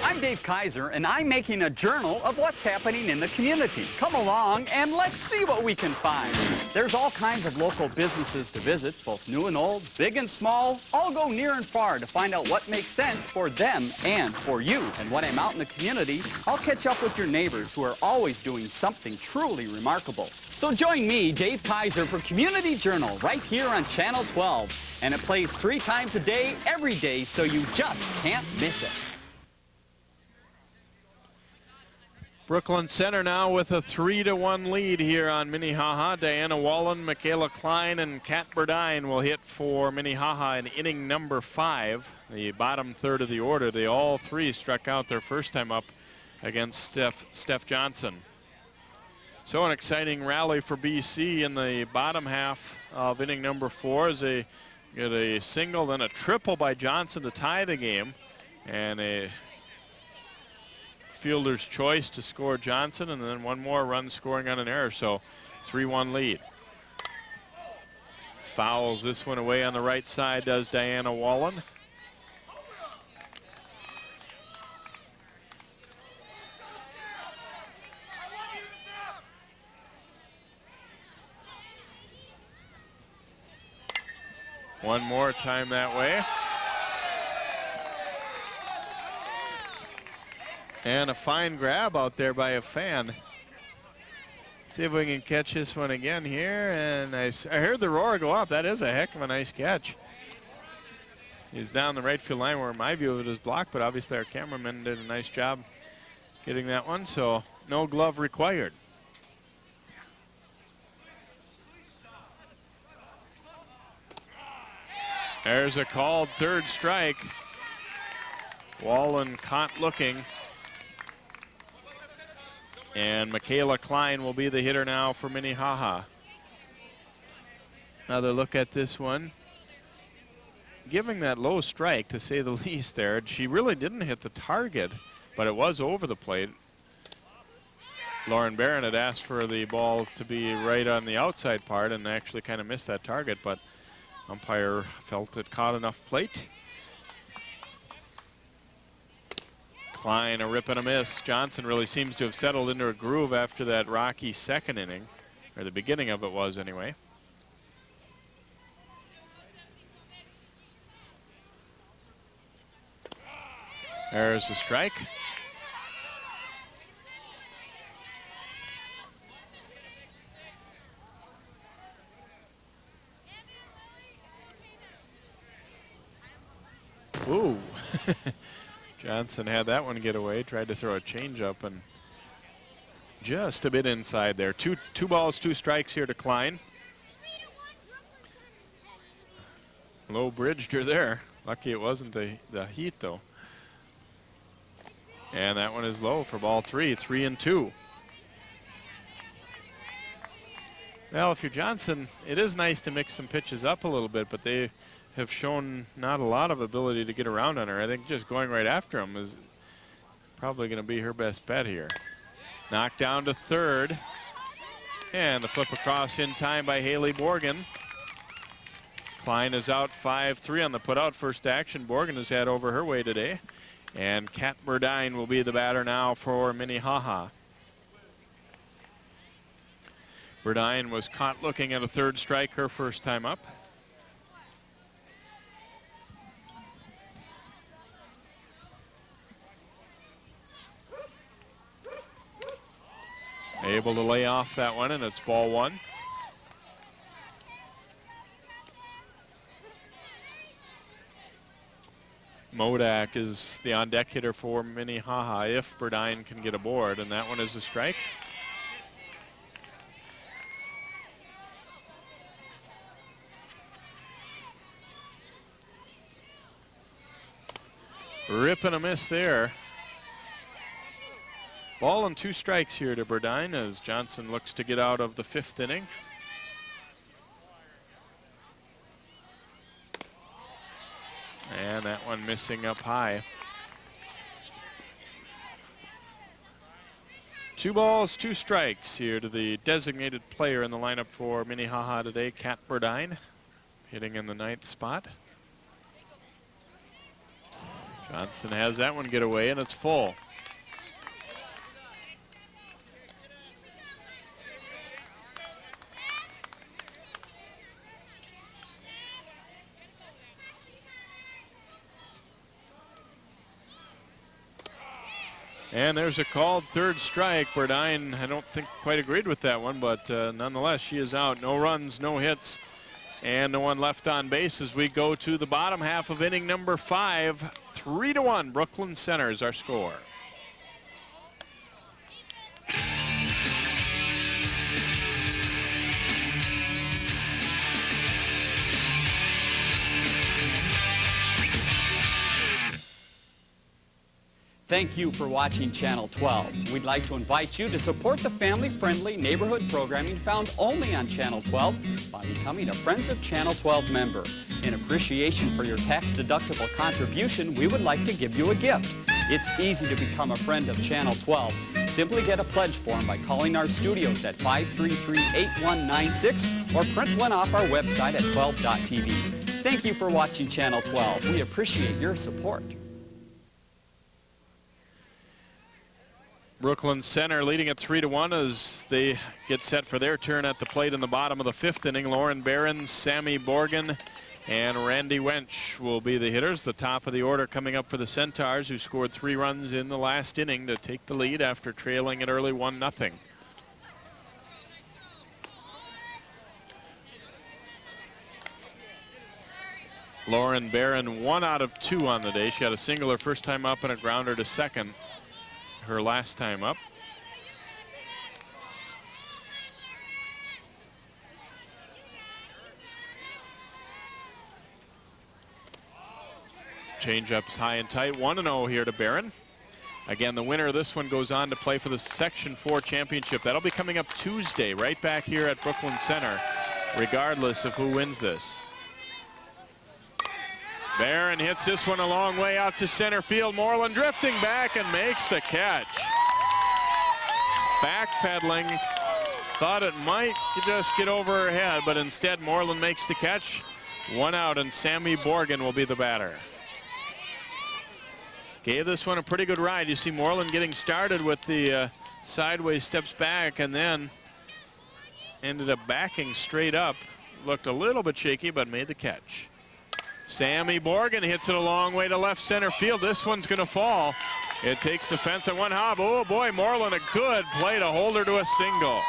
I'm Dave Kaiser, and I'm making a journal of what's happening in the community. Come along and let's see what we can find. There's all kinds of local businesses to visit, both new and old, big and small. All go near and far to find out what makes sense for them and for you. And when I'm out in the community, I'll catch up with your neighbors who are always doing something truly remarkable. So join me, Dave Kaiser, for Community Journal right here on Channel 12. And it plays 3 times a day, every day, so you just can't miss it. Brooklyn Center now with a 3-1 lead here on Minnehaha. Diana Wallen, Michaela Klein, and Kat Burdine will hit for Minnehaha in inning number 5, the bottom third of the order. They all 3 struck out their first time up against Steph Johnson. So an exciting rally for BC in the bottom half of inning number 4 as they get a single, then a triple by Johnson to tie the game, and a fielder's choice to score Johnson, and then 1 more run scoring on an error. So 3-1 lead. Fouls this one away on the right side, does Diana Wallen. One more time that way. And a fine grab out there by a fan. See if we can catch this one again here. And I heard the roar go up. That is a heck of a nice catch. He's down the right field line where my view of it is blocked, but obviously our cameraman did a nice job getting that one, so no glove required. There's a called 3rd strike. Wallen caught looking. And Michaela Klein will be the hitter now for Minnehaha. Another look at this one. Giving that low strike, to say the least there. She really didn't hit the target, but it was over the plate. Lauren Barron had asked for the ball to be right on the outside part and actually kind of missed that target, but umpire felt it caught enough plate. Klein, a rip and a miss. Johnson really seems to have settled into a groove after that rocky second inning, or the beginning of it was anyway. There's the strike. Ooh. Johnson had that one get away, tried to throw a changeup and just a bit inside there. Two balls, 2 strikes here to Klein. Low bridged her there. Lucky it wasn't the heat though. And that one is low for ball 3, 3-2. Well, if you're Johnson, it is nice to mix some pitches up a little bit, but they have shown not a lot of ability to get around on her. I think just going right after him is probably going to be her best bet here. Knocked down to 3rd. And the flip across in time by Haley Borgen. Klein is out 5-3 on the putout. First action Borgen has had over her way today. And Kat Burdine will be the batter now for Minnehaha. Burdine was caught looking at a third strike her first time up. Able to lay off that one, and it's ball one. Modak is the on-deck hitter for Minnehaha if Burdine can get aboard, and that one is a strike. Rip and a miss there. Ball and 2 strikes here to Burdine as Johnson looks to get out of the 5th inning. And that one missing up high. 2 balls, 2 strikes here to the designated player in the lineup for Minnehaha today, Kat Burdine, hitting in the 9th spot. Johnson has that one get away, and it's full. And there's a called third strike. Burdine, I don't think quite agreed with that one, but nonetheless, she is out. No runs, no hits, and no one left on base as we go to the bottom half of inning number 5. 3-1, Brooklyn Center is our score. Thank you for watching Channel 12. We'd like to invite you to support the family-friendly neighborhood programming found only on Channel 12 by becoming a Friends of Channel 12 member. In appreciation for your tax-deductible contribution, we would like to give you a gift. It's easy to become a friend of Channel 12. Simply get a pledge form by calling our studios at 533-8196 or print one off our website at 12.tv. Thank you for watching Channel 12. We appreciate your support. Brooklyn Center leading at 3-1 as they get set for their turn at the plate in the bottom of the 5th inning. Lauren Barron, Sammy Borgen, and Randy Wench will be the hitters. The top of the order coming up for the Centaurs, who scored 3 runs in the last inning to take the lead after trailing it early 1-0. Lauren Barron 1 out of 2 on the day. She had a single her first time up and a grounder to second her last time up. Change-ups high and tight. 1-0 here to Barron. Again, the winner of this one goes on to play for the Section 4 championship. That'll be coming up Tuesday, right back here at Brooklyn Center, regardless of who wins this. Barron hits this one a long way out to center field. Moreland drifting back and makes the catch. Backpedaling, thought it might just get over her head, but instead Moreland makes the catch. 1 out, and Sammy Borgen will be the batter. Gave this one a pretty good ride. You see Moreland getting started with the sideways steps back and then ended up backing straight up. Looked a little bit shaky, but made the catch. Sammy Borgen hits it a long way to left center field. This one's going to fall. It takes the fence on one hop. Oh boy, Moreland, a good play to hold her to a single.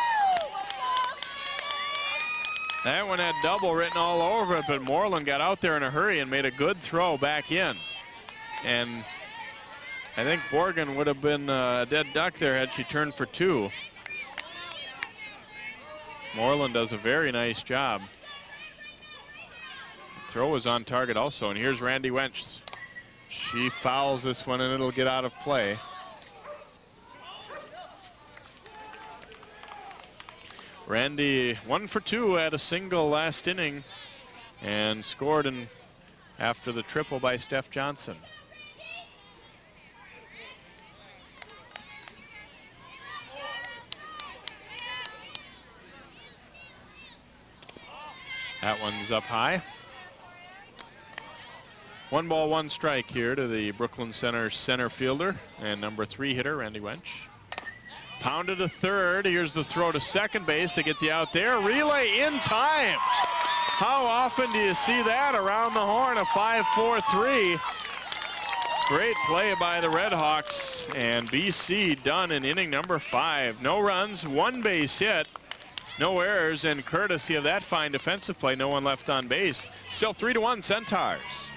That one had double written all over it, but Moreland got out there in a hurry and made a good throw back in. And I think Borgen would have been a dead duck there had she turned for 2. Moreland does a very nice job. Throw was on target also, and here's Randy Wench. She fouls this one and it'll get out of play. Randy 1 for 2 had a single last inning and scored after the triple by Steph Johnson. That one's up high. 1 ball, 1 strike here to the Brooklyn Center center fielder and number 3 hitter, Randy Wench. Pounded to third. Here's the throw to second base. They get the out there. Relay in time. How often do you see that around the horn? A 5-4-3. Great play by the Red Hawks, and BC done in inning number 5. No runs, 1 base hit, no errors, and courtesy of that fine defensive play, no one left on base. Still 3-1 Centaurs.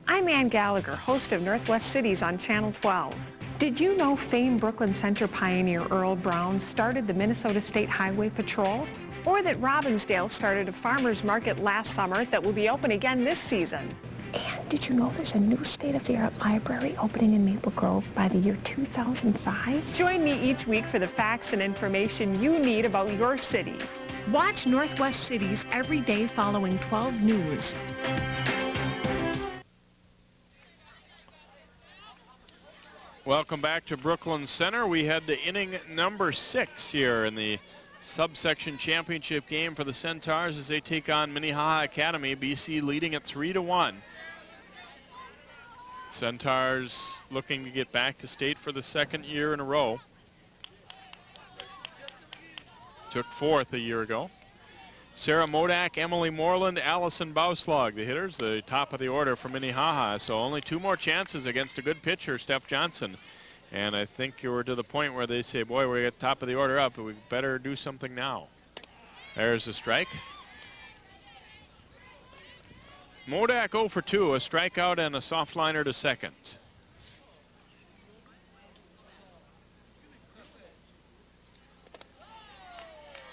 I'm Ann Gallagher, host of Northwest Cities on Channel 12. Did you know famed Brooklyn Center pioneer Earl Brown started the Minnesota State Highway Patrol? Or that Robbinsdale started a farmer's market last summer that will be open again this season? And did you know there's a new state-of-the-art library opening in Maple Grove by the year 2005? Join me each week for the facts and information you need about your city. Watch Northwest Cities every day following 12 News. Welcome back to Brooklyn Center. We head to inning number 6 here in the subsection championship game for the Centaurs as they take on Minnehaha Academy. BC leading at 3-1. Centaurs looking to get back to state for the 2nd year in a row. Took 4th a year ago. Sarah Modak, Emily Moreland, Allison Bauslag, the hitters, the top of the order for Minnehaha. So only 2 more chances against a good pitcher, Steph Johnson. And I think you were to the point where they say, boy, we're at top of the order up, but we better do something now. There's the strike. Modak 0 for 2, a strikeout and a soft liner to second.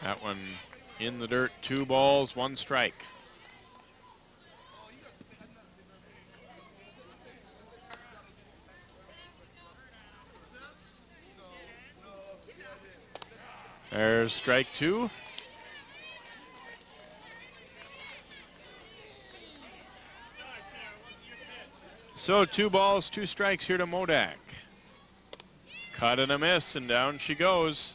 That one in the dirt, 2 balls, 1 strike. There's strike 2. So 2 balls, 2 strikes here to Modak. Cut and a miss, and down she goes.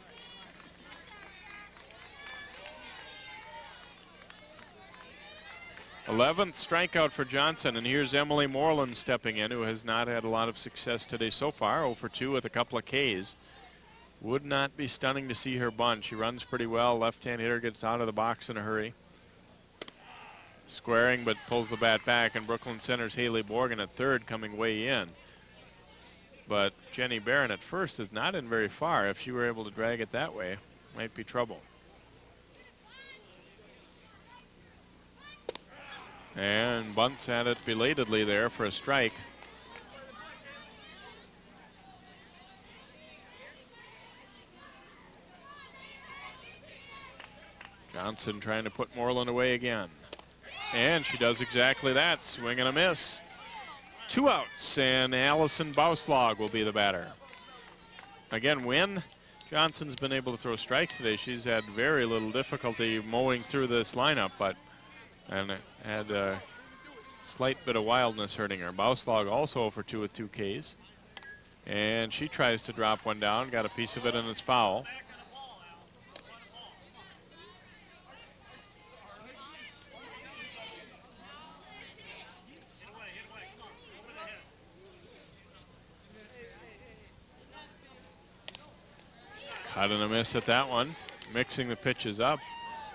th strikeout for Johnson, and here's Emily Moreland stepping in, who has not had a lot of success today so far. 0 for 2 with a couple of Ks. Would not be stunning to see her bunt. She runs pretty well. Left-hand hitter gets out of the box in a hurry. Squaring, but pulls the bat back, and Brooklyn Center's Haley Borgen at third coming way in. But Jenny Barron at first is not in very far. If she were able to drag it that way, might be trouble. And bunts at it belatedly there for a strike. Johnson trying to put Moreland away again. And she does exactly that. Swing and a miss. 2 outs, and Allison Bauslag will be the batter. Again, when Johnson's been able to throw strikes today, she's had very little difficulty mowing through this lineup, but had a slight bit of wildness hurting her. Bauslag also 0 for 2 with 2 Ks. And she tries to drop one down, got a piece of it, and it's foul. Cut and a miss at that one. Mixing the pitches up.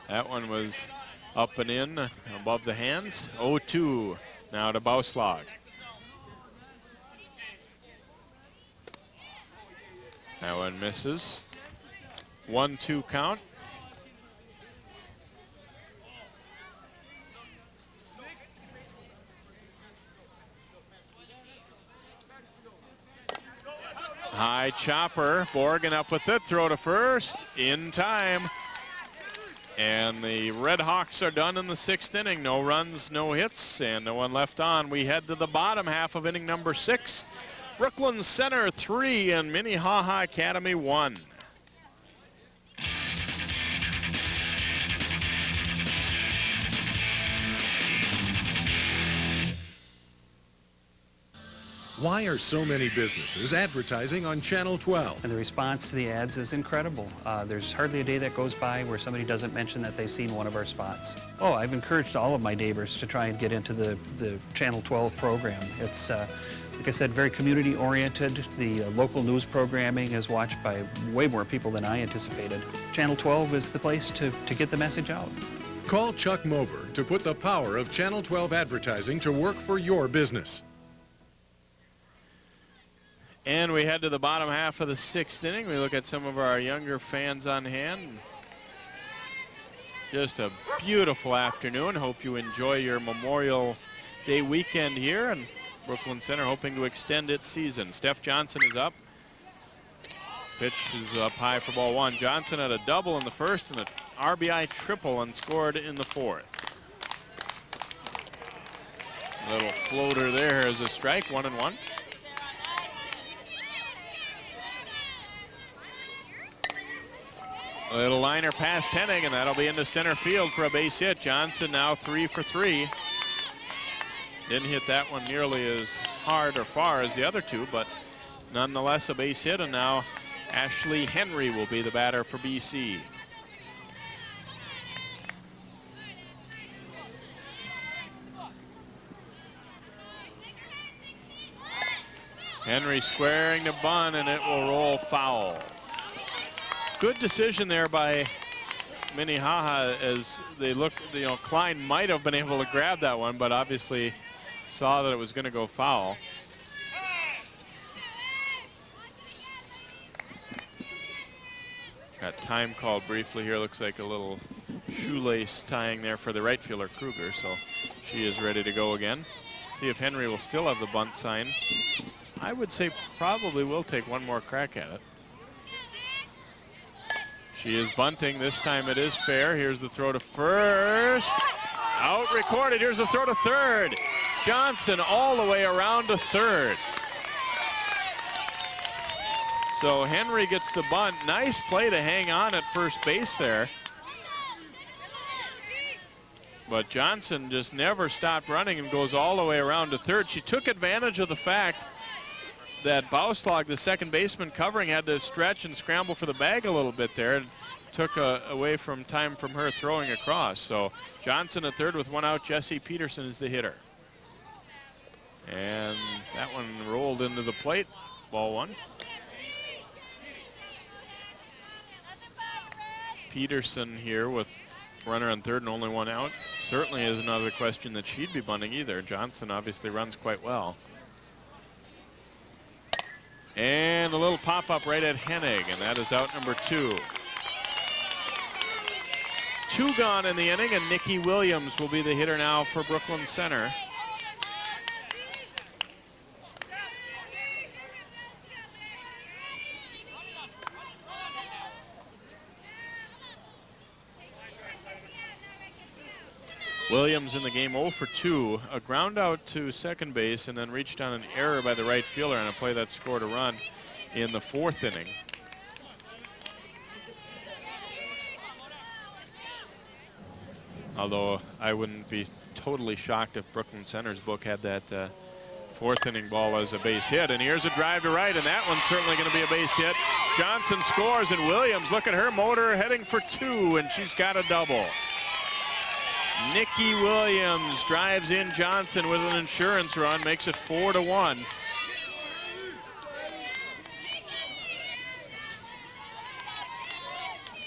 That one was up and in above the hands. 0-2 now to Bauslag. That one misses. 1-2 count. High chopper. Borgen up with it. Throw to first. In time. And the Red Hawks are done in the 6th inning. No runs, no hits, and no one left on. We head to the bottom half of inning number 6. Brooklyn Center 3 and Minnehaha Academy 1. Why are so many businesses advertising on Channel 12? And the response to the ads is incredible. There's hardly a day that goes by where somebody doesn't mention that they've seen one of our spots. Oh, I've encouraged all of my neighbors to try and get into the Channel 12 program. It's, like I said, very community-oriented. The local news programming is watched by way more people than I anticipated. Channel 12 is the place to get the message out. Call Chuck Mober to put the power of Channel 12 advertising to work for your business. And we head to the bottom half of the 6th inning. We look at some of our younger fans on hand. Just a beautiful afternoon. Hope you enjoy your Memorial Day weekend here. And Brooklyn Center hoping to extend its season. Steph Johnson is up. Pitch is up high for ball 1. Johnson had a double in the first and an RBI triple and scored in the 4th. Little floater there is a strike, 1-1. Little liner past Hennig, and that'll be into center field for a base hit. Johnson now 3 for 3. Didn't hit that one nearly as hard or far as the other two, but nonetheless a base hit, and now Ashley Henry will be the batter for BC. Henry squaring to bunt, and it will roll foul. Good decision there by Minnehaha as they looked, Klein might have been able to grab that one, but obviously saw that it was going to go foul. Got time called briefly here. Looks like a little shoelace tying there for the right fielder Kruger, so she is ready to go again. See if Henry will still have the bunt sign. I would say probably will take one more crack at it. She is bunting. This time it is fair. Here's the throw to first. Out recorded. Here's the throw to third. Johnson all the way around to third. So Henry gets the bunt. Nice play to hang on at first base there. But Johnson just never stopped running and goes all the way around to third. She took advantage of the fact that Bauslag, the second baseman covering, had to stretch and scramble for the bag a little bit there, and took away from time from her throwing across. So Johnson at third with one out. Jesse Peterson is the hitter. And that one rolled into the plate. Ball 1. Peterson here with runner on third and only one out. Certainly is another question that she'd be bunting either. Johnson obviously runs quite well. And a little pop-up right at Hennig, and that is out number 2. 2 gone in the inning, and Nikki Williams will be the hitter now for Brooklyn Center. Williams in the game 0 for 2, a ground out to second base, and then reached on an error by the right fielder on a play that scored a run in the 4th inning. Although I wouldn't be totally shocked if Brooklyn Center's book had that 4th inning ball as a base hit. And here's a drive to right, and that one's certainly going to be a base hit. Johnson scores, and Williams, look at her motor heading for 2, and she's got a double. Nikki Williams drives in Johnson with an insurance run, makes it 4-1.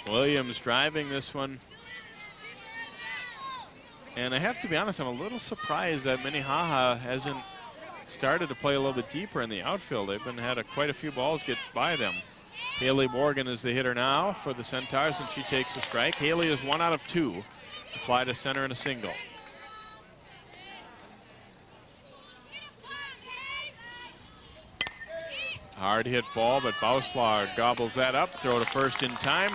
Williams driving this one. And I have to be honest, I'm a little surprised that Minnehaha hasn't started to play a little bit deeper in the outfield. They've had quite a few balls get by them. Haley Morgan is the hitter now for the Centaurs, and she takes a strike. Haley is 1 out of 2. A fly to center and a single. Hard hit ball, but Bauslag gobbles that up. Throw to first in time.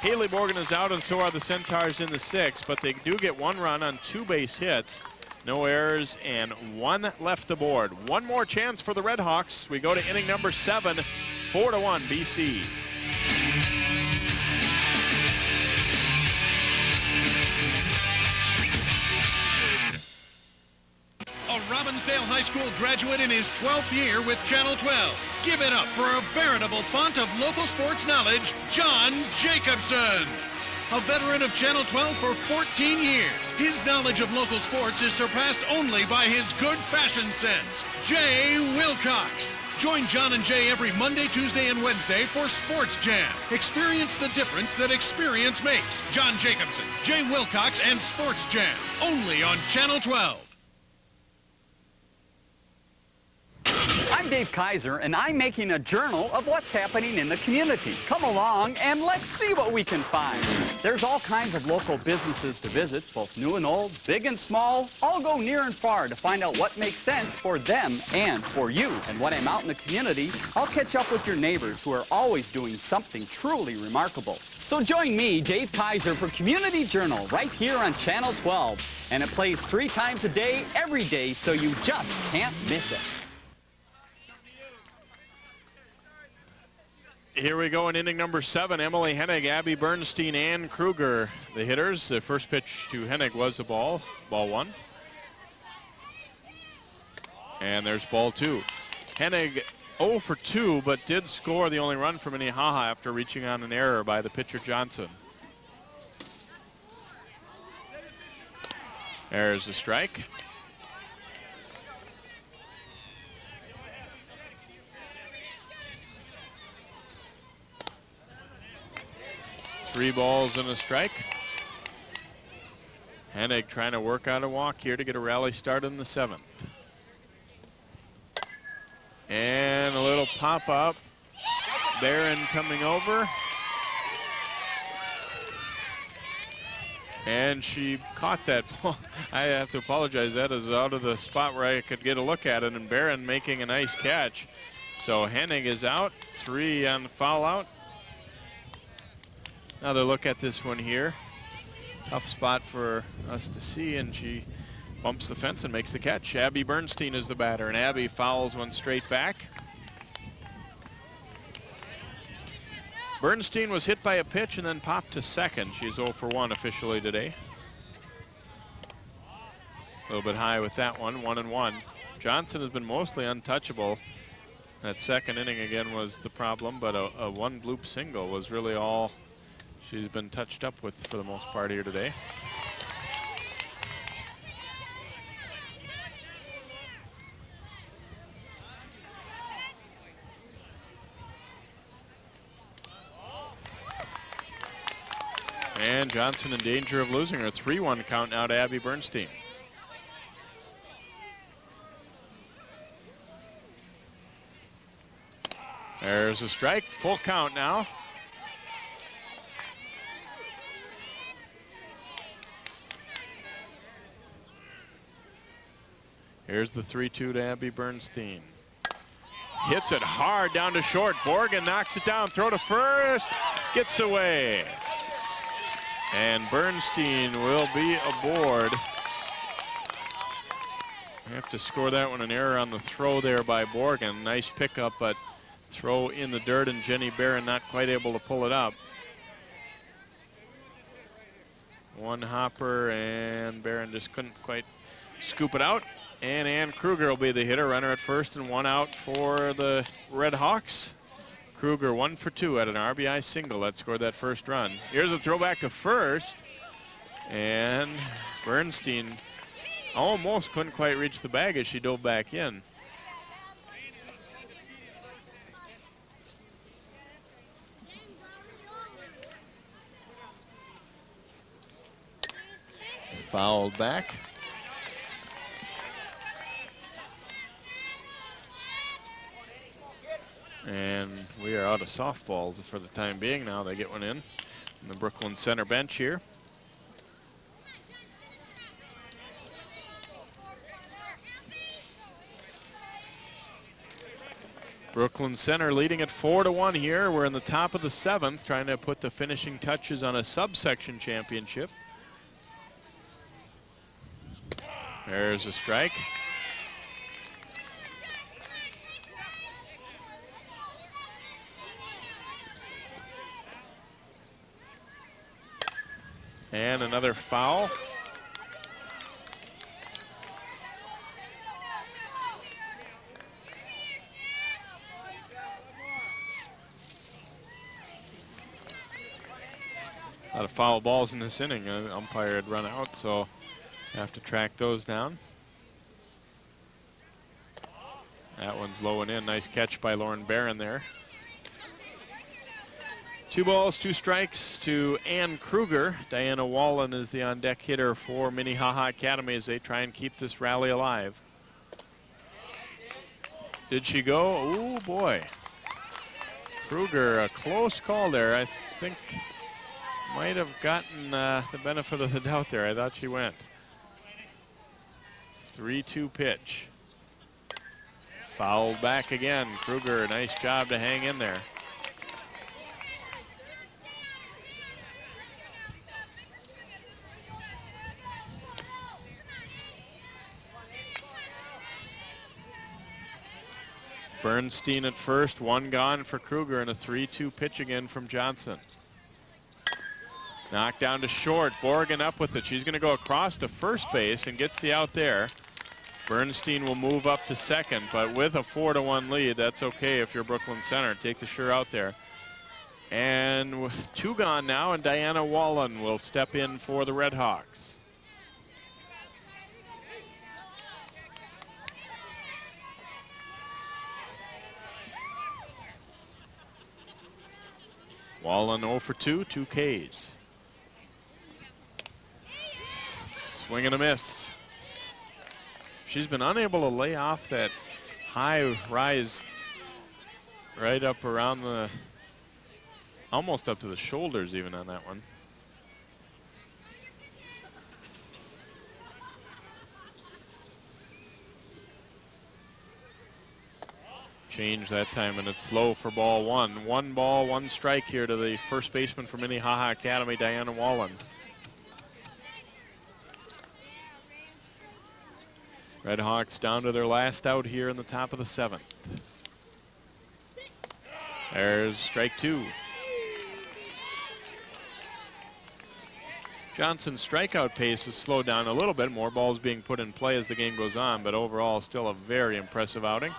Haley Morgan is out, and so are the Centaurs in the 6th, but they do get 1 run on 2 base hits. No errors and 1 left aboard. One more chance for the Red Hawks. We go to inning number 7, 4-1 BC. Robbinsdale High School graduate in his 12th year with Channel 12. Give it up for a veritable font of local sports knowledge, John Jacobson. A veteran of Channel 12 for 14 years, his knowledge of local sports is surpassed only by his good fashion sense. Jay Wilcox. Join John and Jay every Monday, Tuesday, and Wednesday for Sports Jam. Experience the difference that experience makes. John Jacobson, Jay Wilcox, and Sports Jam. Only on Channel 12. I'm Dave Kaiser, and I'm making a journal of what's happening in the community. Come along and let's see what we can find. There's all kinds of local businesses to visit, both new and old, big and small. All go near and far to find out what makes sense for them and for you. And when I'm out in the community, I'll catch up with your neighbors who are always doing something truly remarkable. So join me, Dave Kaiser, for Community Journal right here on Channel 12. And it plays 3 times a day, every day, so you just can't miss it. Here we go in inning number 7. Emily Hennig, Abby Bernstein, Ann Kruger, the hitters. The first pitch to Hennig was the ball 1. And there's ball 2. Hennig 0 for 2, but did score the only run for Minnehaha after reaching on an error by the pitcher Johnson. There's the strike. Three balls and a strike. Hennig trying to work out a walk here to get a rally start in the 7th. And a little pop-up. Barron coming over. And she caught that ball. I have to apologize. That is out of the spot where I could get a look at it. And Barron making a nice catch. So Hennig is out. 3 on the foul out. Another look at this one here. Tough spot for us to see, and she bumps the fence and makes the catch. Abby Bernstein is the batter, and Abby fouls one straight back. Bernstein was hit by a pitch and then popped to second. She's 0 for 1 officially today. A little bit high with that one, 1-1. Johnson has been mostly untouchable. That second inning again was the problem, but a one bloop single was really all she's been touched up with for the most part here today. And Johnson in danger of losing her. 3-1 count now to Abby Bernstein. There's a strike, full count now. Here's the 3-2 to Abby Bernstein. Hits it hard down to short. Borgen knocks it down. Throw to first. Gets away. And Bernstein will be aboard. Have to score that one. An error on the throw there by Borgen. Nice pickup, but throw in the dirt, and Jenny Barron not quite able to pull it up. One hopper, and Barron just couldn't quite scoop it out. And Ann Kruger will be the hitter. Runner at first and 1 out for the Red Hawks. Kruger 1 for 2 at an RBI single that scored that first run. Here's a throwback to first. And Bernstein almost couldn't quite reach the bag as she dove back in. Fouled back. And we are out of softballs for the time being. Now they get one in the Brooklyn Center bench here. Brooklyn Center leading at 4-1 here. We're in the top of the 7th, trying to put the finishing touches on a subsection championship. There's a strike. And another foul. A lot of foul balls in this inning. Umpire had run out, so have to track those down. That one's low and in. Nice catch by Lauren Barron there. 2 balls, 2 strikes to Ann Kruger. Diana Wallen is the on-deck hitter for Minnehaha Academy as they try and keep this rally alive. Did she go? Oh boy. Kruger, a close call there. I think might have gotten the benefit of the doubt there. I thought she went. 3-2 pitch. Fouled back again. Kruger, nice job to hang in there. Bernstein at first, 1 gone for Kruger, and a 3-2 pitch again from Johnson. Knocked down to short. Borgen up with it. She's going to go across to first base and gets the out there. Bernstein will move up to second, but with a 4-1 lead, that's okay if you're Brooklyn Center. Take the sure out there. And 2 gone now, and Diana Wallen will step in for the Red Hawks. Wallen 0 for 2, 2 Ks. Swing and a miss. She's been unable to lay off that high rise right up around the, almost up to the shoulders even on that one. Change that time, and it's low for ball 1. 1 ball, 1 strike here to the first baseman for Minnehaha Academy, Diana Wallen. Red Hawks down to their last out here in the top of the 7th. There's strike 2. Johnson's strikeout pace has slowed down a little bit. More balls being put in play as the game goes on, but overall still a very impressive outing.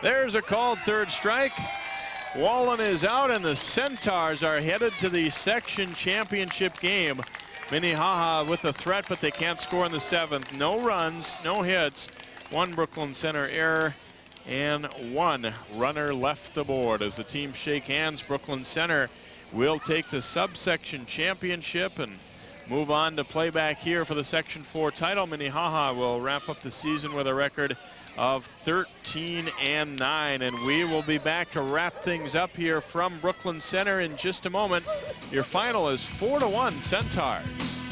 There's a called 3rd strike. Wallen is out, and the Centaurs are headed to the section championship game. Minnehaha with a threat, but they can't score in the 7th. No runs, no hits, 1 Brooklyn Center error, and 1 runner left aboard. As the teams shake hands, Brooklyn Center will take the subsection championship and move on to play back here for the Section 4 title. Minnehaha will wrap up the season with a record of 13-9, and we will be back to wrap things up here from Brooklyn Center in just a moment. Your final is 4-1 Centaurs.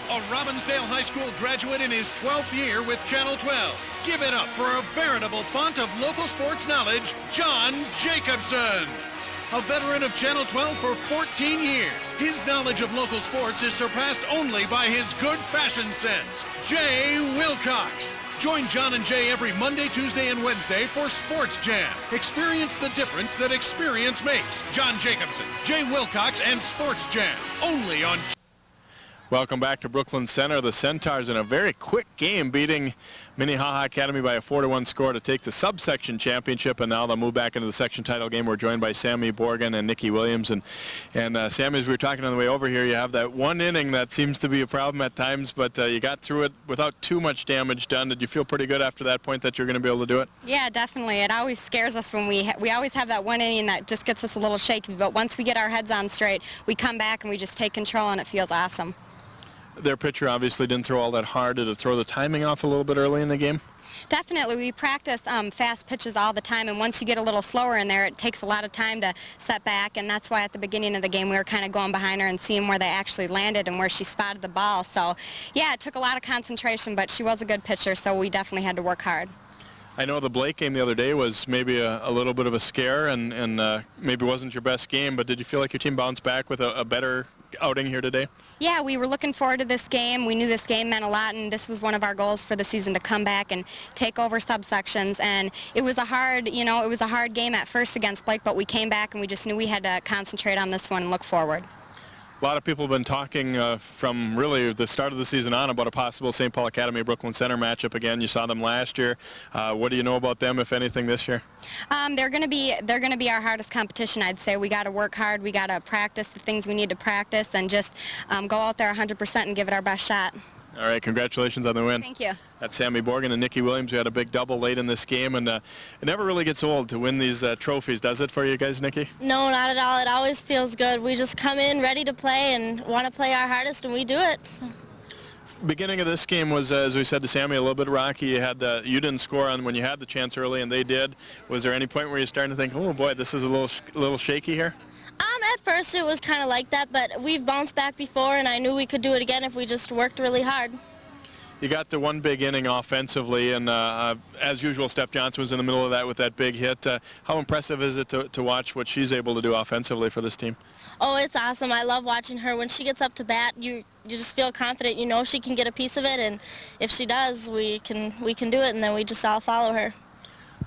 A Robbinsdale High School graduate in his 12th year with Channel 12. Give it up for a veritable font of local sports knowledge, John Jacobson. A veteran of Channel 12 for 14 years, his knowledge of local sports is surpassed only by his good fashion sense. Jay Wilcox. Join John and Jay every Monday, Tuesday, and Wednesday for Sports Jam. Experience the difference that experience makes. John Jacobson, Jay Wilcox, and Sports Jam. Only on... Welcome back to Brooklyn Center. The Centaurs in a very quick game beating Minnehaha Academy by a 4-1 score to take the subsection championship, and now they'll move back into the section title game. We're joined by Sammy Borgen and Nikki Williams. And Sammy, as we were talking on the way over here, you have that 1 inning that seems to be a problem at times, but you got through it without too much damage done. Did you feel pretty good after that point that you're going to be able to do it? Yeah, definitely. It always scares us when we always have that 1 inning that just gets us a little shaky, but once we get our heads on straight, we come back and we just take control, and it feels awesome. Their pitcher obviously didn't throw all that hard. Did it throw the timing off a little bit early in the game? Definitely. We practice fast pitches all the time, and once you get a little slower in there, it takes a lot of time to set back, and that's why at the beginning of the game we were kind of going behind her and seeing where they actually landed and where she spotted the ball. So, yeah, it took a lot of concentration, but she was a good pitcher, so we definitely had to work hard. I know the Blake game the other day was maybe a little bit of a scare and maybe wasn't your best game, but did you feel like your team bounced back with a better outing here today? Yeah, we were looking forward to this game. We knew this game meant a lot, and this was one of our goals for the season, to come back and take over subsections. And it was a hard, it was a hard game at first against Blake, but we came back and we just knew we had to concentrate on this one and look forward. A lot of people have been talking from really the start of the season on about a possible St. Paul Academy Brooklyn Center matchup again. You saw them last year. What do you know about them, if anything, this year? They're going to be our hardest competition, I'd say. We got to work hard. We got to practice the things we need to practice, and just go out there 100% and give it our best shot. All right, congratulations on the win. Thank you. That's Sammy Borgen and Nikki Williams, who had a big double late in this game, and it never really gets old to win these trophies, does it for you guys, Nikki? No, not at all. It always feels good. We just come in ready to play and want to play our hardest, and we do it. So. Beginning of this game was, as we said to Sammy, a little bit rocky. You didn't score on when you had the chance early, and they did. Was there any point where you're starting to think, oh boy, this is a little shaky here? At first it was kind of like that, but we've bounced back before, and I knew we could do it again if we just worked really hard. You got the one big inning offensively, and as usual, Steph Johnson was in the middle of that with that big hit. How impressive is it to watch what she's able to do offensively for this team? Oh, it's awesome. I love watching her. When she gets up to bat, you just feel confident. You know she can get a piece of it, and if she does, we can do it, and then we just all follow her.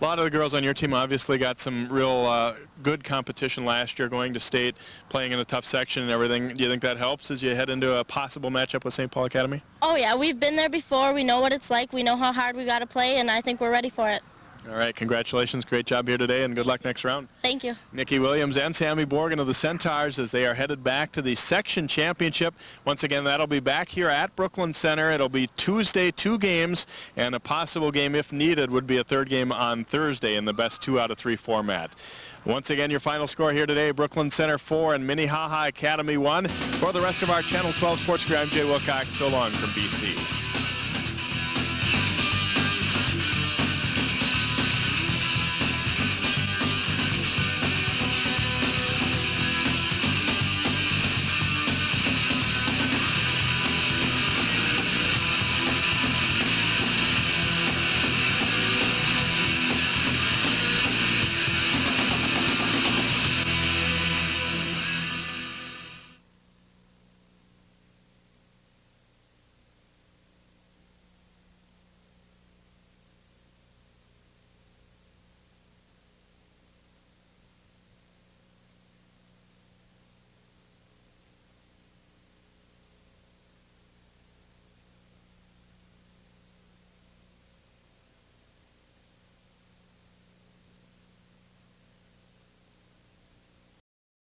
A lot of the girls on your team obviously got some real good competition last year, going to state, playing in a tough section and everything. Do you think that helps as you head into a possible matchup with St. Paul Academy? Oh, yeah. We've been there before. We know what it's like. We know how hard we got to play, and I think we're ready for it. All right, congratulations. Great job here today, and good luck next round. Thank you. Nikki Williams and Sammy Borgen of the Centaurs as they are headed back to the section championship. Once again, that'll be back here at Brooklyn Center. It'll be Tuesday, 2 games, and a possible game, if needed, would be a third game on Thursday in the best 2 out of 3 format. Once again, your final score here today, Brooklyn Center 4 and Minnehaha Academy 1. For the rest of our Channel 12 Sports crew, I'm Jay Wilcox. So long from BC.